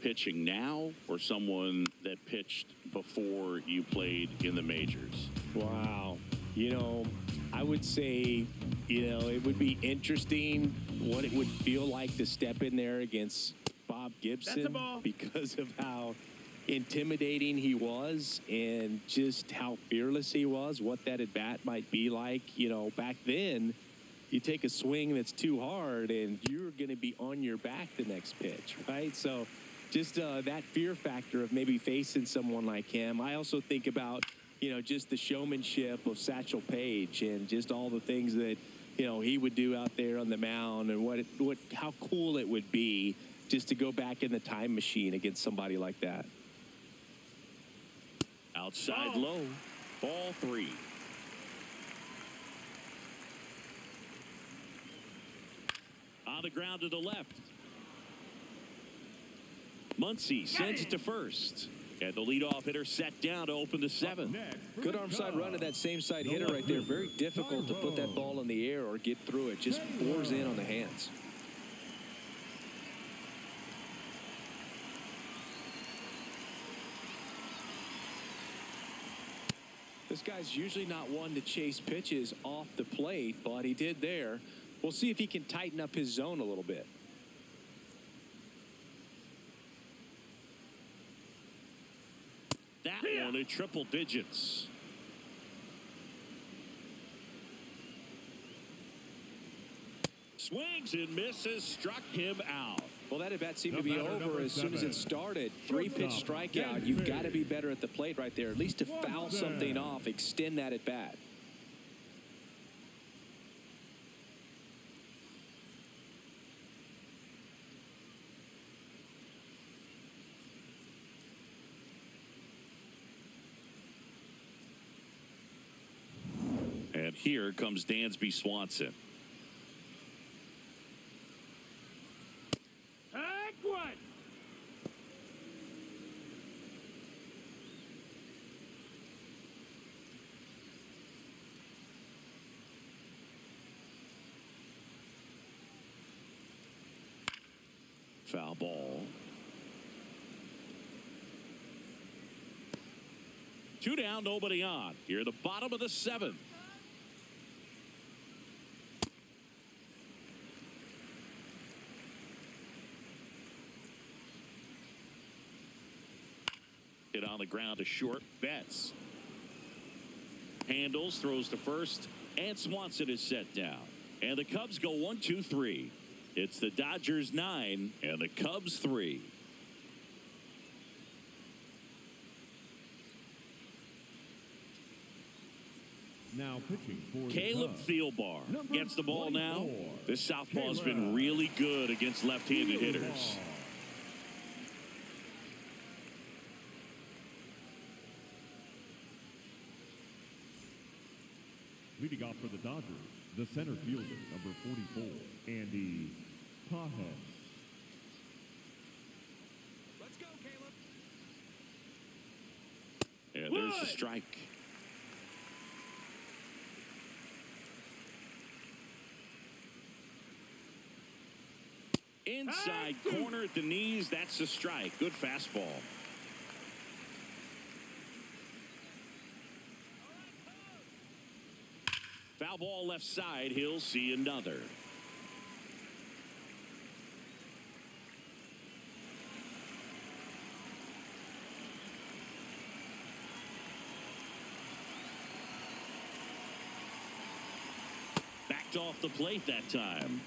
pitching now or someone that pitched before you played in the majors? Wow. You know, I would say, you know, it would be interesting what it would feel like to step in there against Bob Gibson because of how intimidating he was and just how fearless he was, what that at bat might be like. You know, back then, you take a swing that's too hard and you're going to be on your back the next pitch, right? So just that fear factor of maybe facing someone like him. I also think about, you know, just the showmanship of Satchel Paige and just all the things that, you know, he would do out there on the mound and how cool it would be just to go back in the time machine against somebody like that. Outside low, ball 3. On the ground to the left. Muncy sends it to first. And the leadoff hitter set down to open the 7th. Good arm side run to that same side hitter right there. Very difficult to put that ball in the air or get through it. Just bores in on the hands. This guy's usually not one to chase pitches off the plate, but he did there. We'll see if he can tighten up his zone a little bit. That one in triple digits. Swings and misses, struck him out. Well, that at bat seemed to be over as soon as it started. 3-pitch strikeout. You've got to be better at the plate right there, at least to foul something off, extend that at bat. And here comes Dansby Swanson. Foul ball. 2 down, nobody on. Here at the bottom of the 7th. Hit on the ground to short. Betts handles, throws to first, and Swanson is set down. And the Cubs go 1, 2, 3. It's the Dodgers 9 and the Cubs 3. Now pitching for Caleb Thielbar gets the ball now. This southpaw's been really good against left-handed hitters. Leading off for the Dodgers, the center fielder, number 44, Andy Pajes. Let's go, Caleb. And there's the strike. Inside corner at the knees. That's a strike. Good fastball. Foul ball left side. He'll see another. Backed off the plate that time.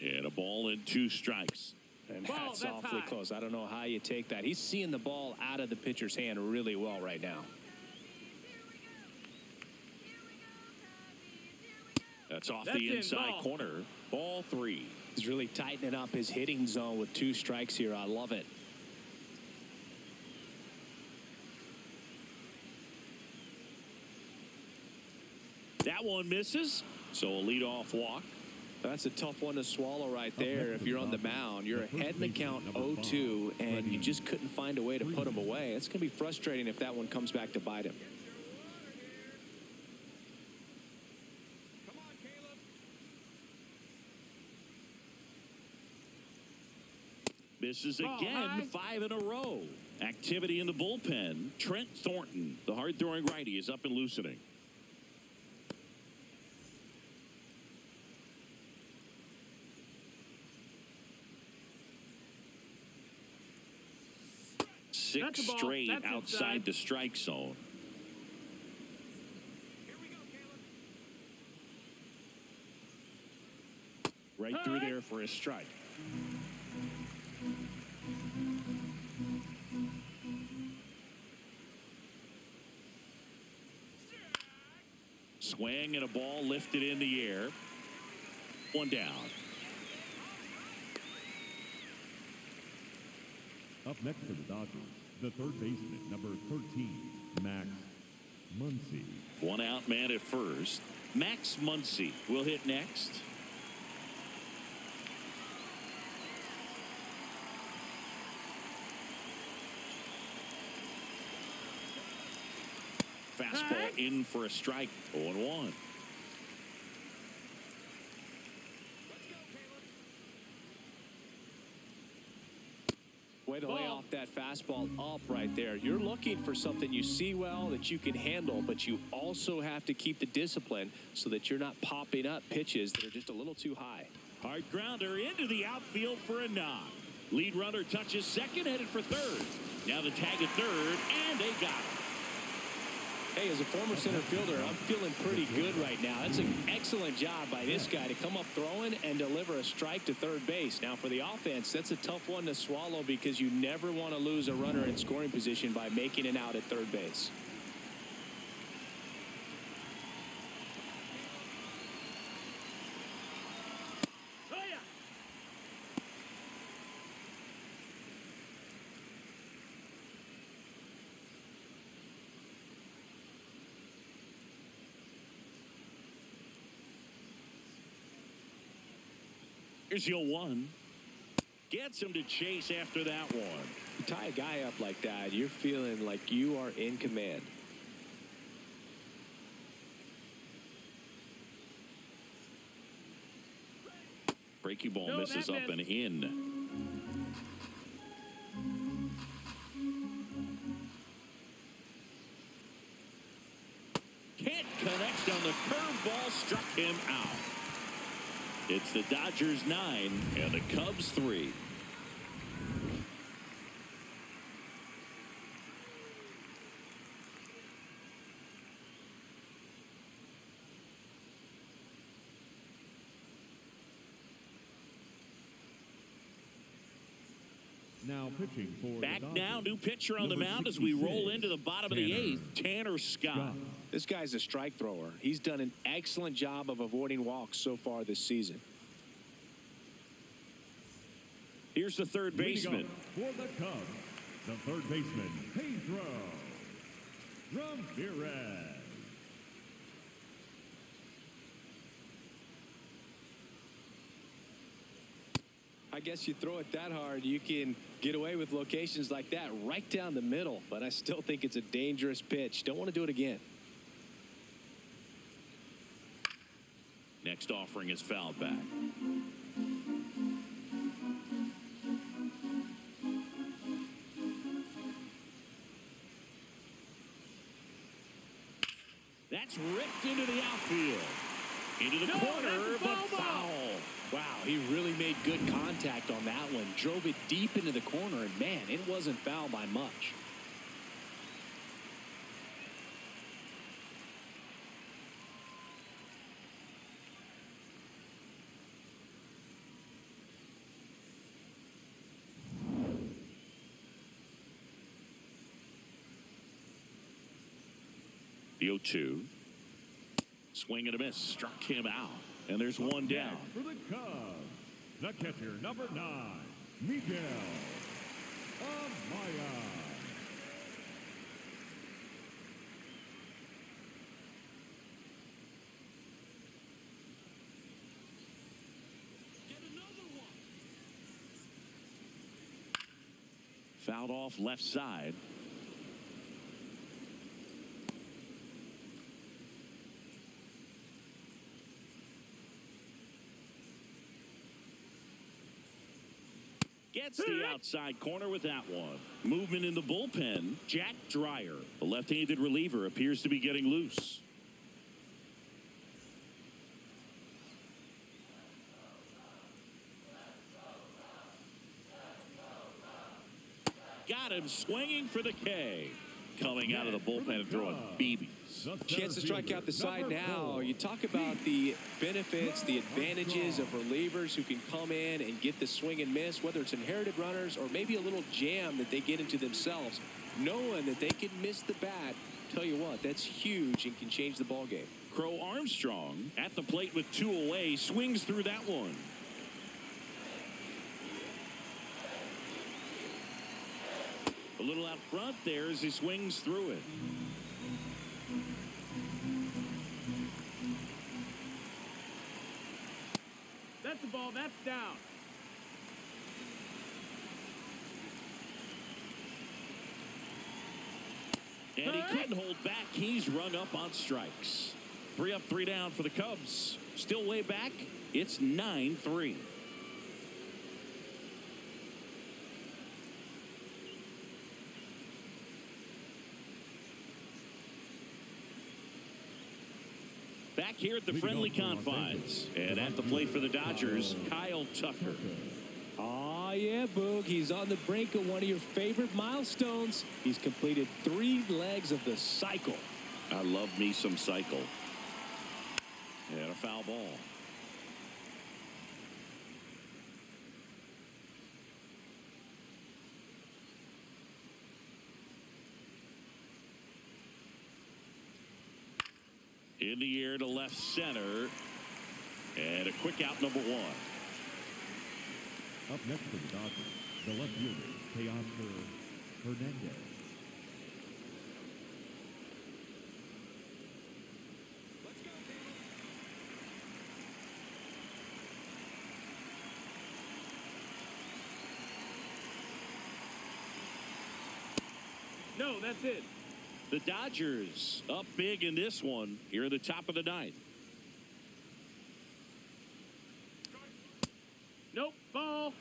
And a ball and 2 strikes. And that's awfully close. I don't know how you take that. He's seeing the ball out of the pitcher's hand really well right now. That's off the inside corner. Ball 3. He's really tightening up his hitting zone with 2 strikes here. I love it. That one misses. So a leadoff walk. That's a tough one to swallow right there. If you're on the mound, you're ahead in the count 0-2, and you just couldn't find a way to put him away. It's going to be frustrating if that one comes back to bite him. Come on, Caleb. Misses again, 5 in a row. Activity in the bullpen. Trent Thornton, the hard-throwing righty, is up and loosening. Six straight outside the strike zone. Here we go, Caleb. Right through there for a strike. Swing and a ball lifted in the air. 1 down. Up next for the Dodgers, the third baseman, number 13, Max Muncy. One out man at first. Max Muncy will hit next. Fastball in for a strike. 0-1. Way to lay off that fastball up right there. You're looking for something you see well that you can handle, but you also have to keep the discipline so that you're not popping up pitches that are just a little too high. Hard grounder into the outfield for a knock. Lead runner touches second, headed for third. Now the tag at third, and they got him. Hey, as a former center fielder, I'm feeling pretty good right now. That's an excellent job by this guy to come up throwing and deliver a strike to third base. Now, for the offense, that's a tough one to swallow because you never want to lose a runner in scoring position by making an out at third base. Here's your 1. Gets him to chase after that one. You tie a guy up like that, you're feeling like you are in command. Breaking ball misses up and in. Can't connect on the curveball, struck him out. It's the Dodgers 9 and the Cubs 3. Now pitching for Back the now, Dodgers, new pitcher on the number mound as we roll 66, into the bottom of the 8th. Tanner Scott. This guy's a strike thrower. He's done an excellent job of avoiding walks so far this season. Here's the third baseman. For the Cubs, the third baseman, Pedro Ramirez. I guess you throw it that hard, you can get away with locations like that right down the middle. But I still think it's a dangerous pitch. Don't want to do it again. Next offering is fouled back. That's ripped into the outfield. Into the corner, but foul. Wow, he really made good contact on that one. Drove it deep into the corner, and man, it wasn't foul by much. The 0-2. Swing and a miss. Struck him out. And there's one down. For the Cubs, the catcher, number 9, Miguel Amaya. Fouled off left side. Gets the outside corner with that one. Movement in the bullpen. Jack Dreyer, the left-handed reliever, appears to be getting loose. Got him swinging for the K. Coming out of the bullpen and throwing BBs. Chance to strike out the side now. You talk about the benefits, the advantages of relievers who can come in and get the swing and miss, whether it's inherited runners or maybe a little jam that they get into themselves. Knowing that they can miss the bat, tell you what, that's huge and can change the ball game. Crow Armstrong at the plate with 2 away, swings through that one. A little out front there as he swings through it. ball. That's down. And he couldn't hold back. He's rung up on strikes. 3 up, 3 down for the Cubs. Still way back. It's 9-3. Back here at the friendly confines. And at the plate for the Dodgers, Kyle Tucker. Oh, yeah, Boog. He's on the brink of one of your favorite milestones. He's completed 3 legs of the cycle. I love me some cycle. And a foul ball. In the air to left center. And a quick out, number 1. Up next for the Dodgers, the left fielder, Teoscar Hernandez. Let's go, Caleb. No, that's it. The Dodgers up big in this one here at the top of the 9th. Nope, ball.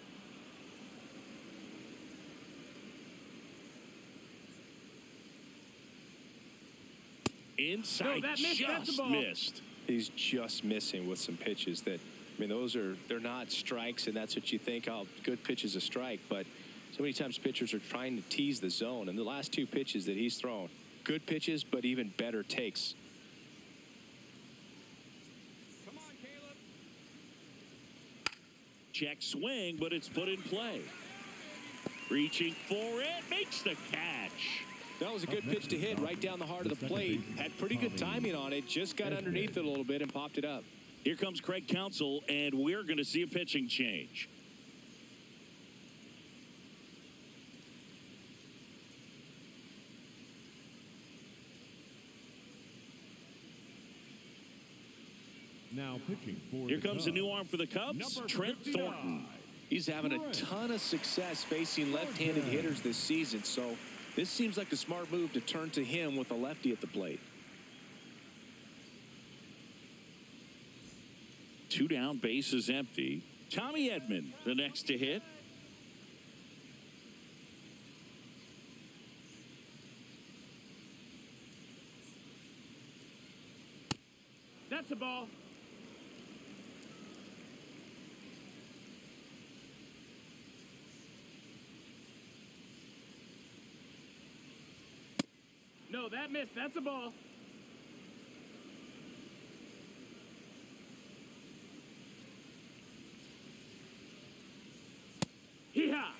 Inside, No, that missed. That's just a ball. missed. He's just missing with some pitches that, I mean, they're not strikes, and that's what you think, oh, good pitch is a strike. But so many times pitchers are trying to tease the zone, and the last 2 pitches that he's thrown, good pitches, but even better takes. Come on, Caleb. Check swing, but it's put in play. Reaching for it, makes the catch. That was a good pitch to hit right down the heart of the plate. Had pretty good timing on it. Just got underneath it a little bit and popped it up. Here comes Craig Counsell, and we're going to see a pitching change. Now pitching for Here the comes a Cubs, new arm for the Cubs, number Trent 59. Thornton. He's having a ton of success facing left-handed hitters this season, so this seems like a smart move to turn to him with a lefty at the plate. 2 down, bases empty. Tommy Edman, the next to hit. That's a ball. No, that missed. That's a ball. Hee-haw.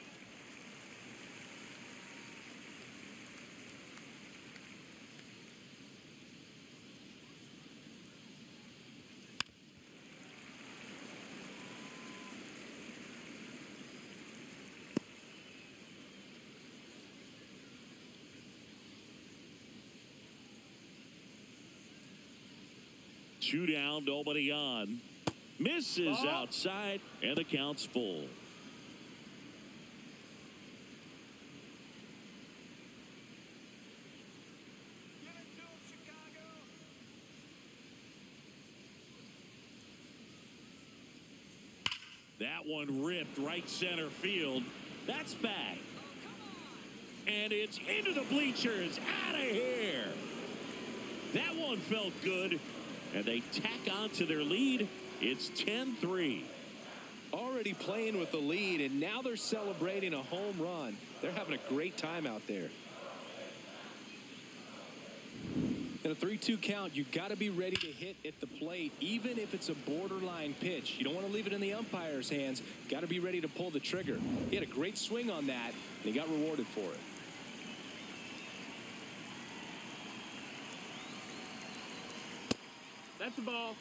Two down, nobody on. Misses outside, and the count's full. Give it to him, Chicago. That one ripped right center field. That's back. And it's into the bleachers. Out of here. That one felt good. And they tack on to their lead. It's 10-3. Already playing with the lead, and now they're celebrating a home run. They're having a great time out there. In a 3-2 count, you've got to be ready to hit at the plate, even if it's a borderline pitch. You don't want to leave it in the umpire's hands. Got to be ready to pull the trigger. He had a great swing on that, and he got rewarded for it. That's a ball.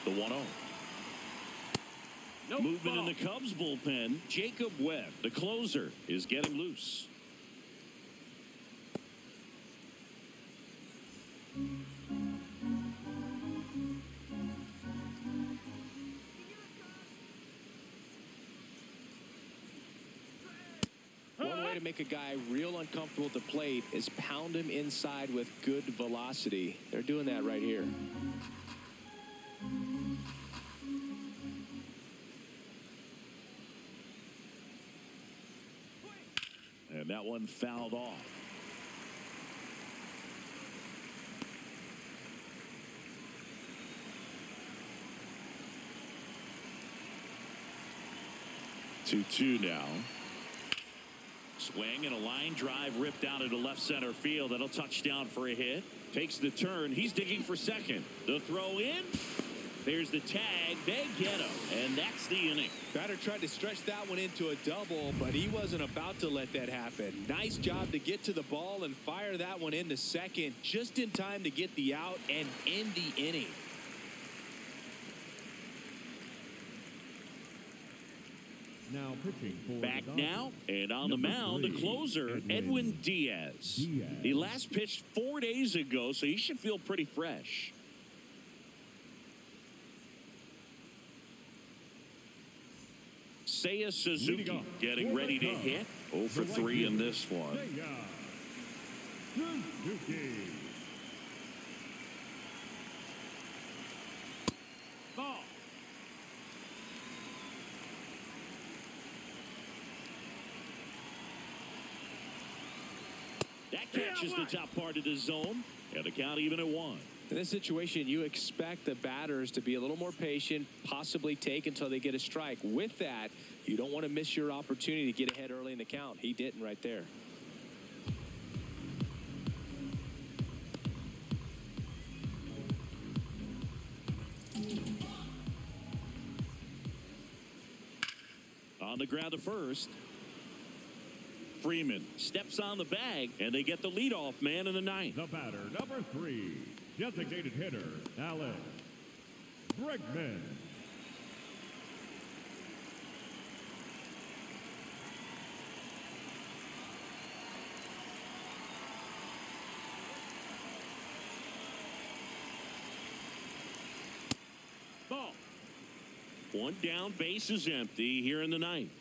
The 1-0. Nope, Movement ball. in the Cubs bullpen. Jacob Webb, the closer, is getting loose. One way to make a guy real uncomfortable at the plate is pound him inside with good velocity. They're doing that right here. And that one fouled off. Two now. Swing and a line drive ripped out into left center field. That'll touchdown for a hit. Takes the turn. He's digging for second. The throw in. There's the tag. They get him. And that's the inning. Batter tried to stretch that one into a double, but he wasn't about to let that happen. Nice job to get to the ball and fire that one into second just in time to get the out and end the inning. Now pitching for Back the now and on the Number mound, the 3, closer, Edwin Diaz. He last pitched 4 days ago, so he should feel pretty fresh. Seiya Suzuki getting ready to hit. 0 for 3 in this one. Suzuki. Ball. That catches the top part of the zone, and the count even at 1. In this situation, you expect the batters to be a little more patient, possibly take until they get a strike. With that, you don't want to miss your opportunity to get ahead early in the count. He didn't right there. On the ground to first. Freeman steps on the bag, and they get the leadoff man in the ninth. The batter, number 3, designated hitter, Alex Bregman. Ball. One down, base is empty here in the ninth.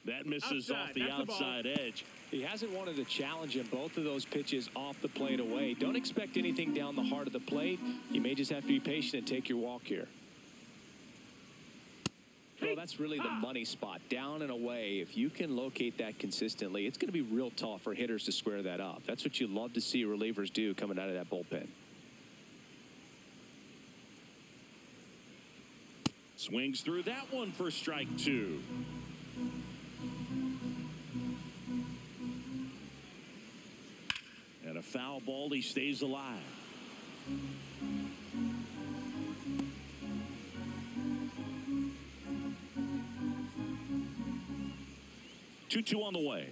That misses Outside. off the That's the ball. outside edge. He hasn't wanted to challenge him. Both of those pitches off the plate away. Don't expect anything down the heart of the plate. You may just have to be patient and take your walk here. Well, that's really the money spot, down and away. If you can locate that consistently, it's going to be real tough for hitters to square that up. That's what you love to see relievers do coming out of that bullpen. Swings through that one for strike 2. And a foul ball, he stays alive. Two on the way.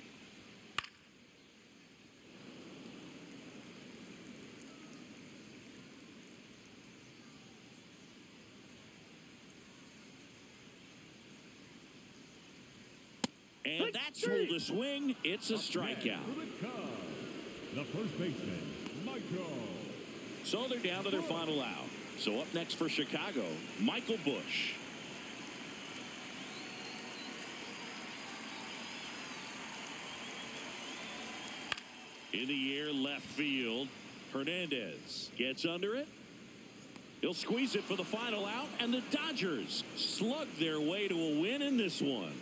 And that's ruled a swing. It's a strikeout. For the Cubs, the first baseman, Michael. So they're down to their final out. So up next for Chicago, Michael Busch. In the air, left field. Hernandez gets under it. He'll squeeze it for the final out, and the Dodgers slug their way to a win in this one.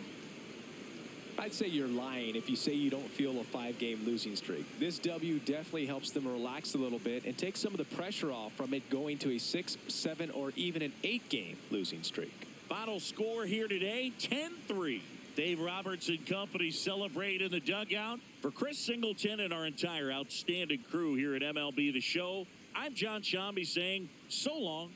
I'd say you're lying if you say you don't feel a 5-game losing streak. This W definitely helps them relax a little bit and take some of the pressure off from it going to a 6, 7, or even an 8-game losing streak. Final score here today, 10-3. Dave Roberts and company celebrate in the dugout. For Chris Singleton and our entire outstanding crew here at MLB The Show, I'm John Shambi saying so long.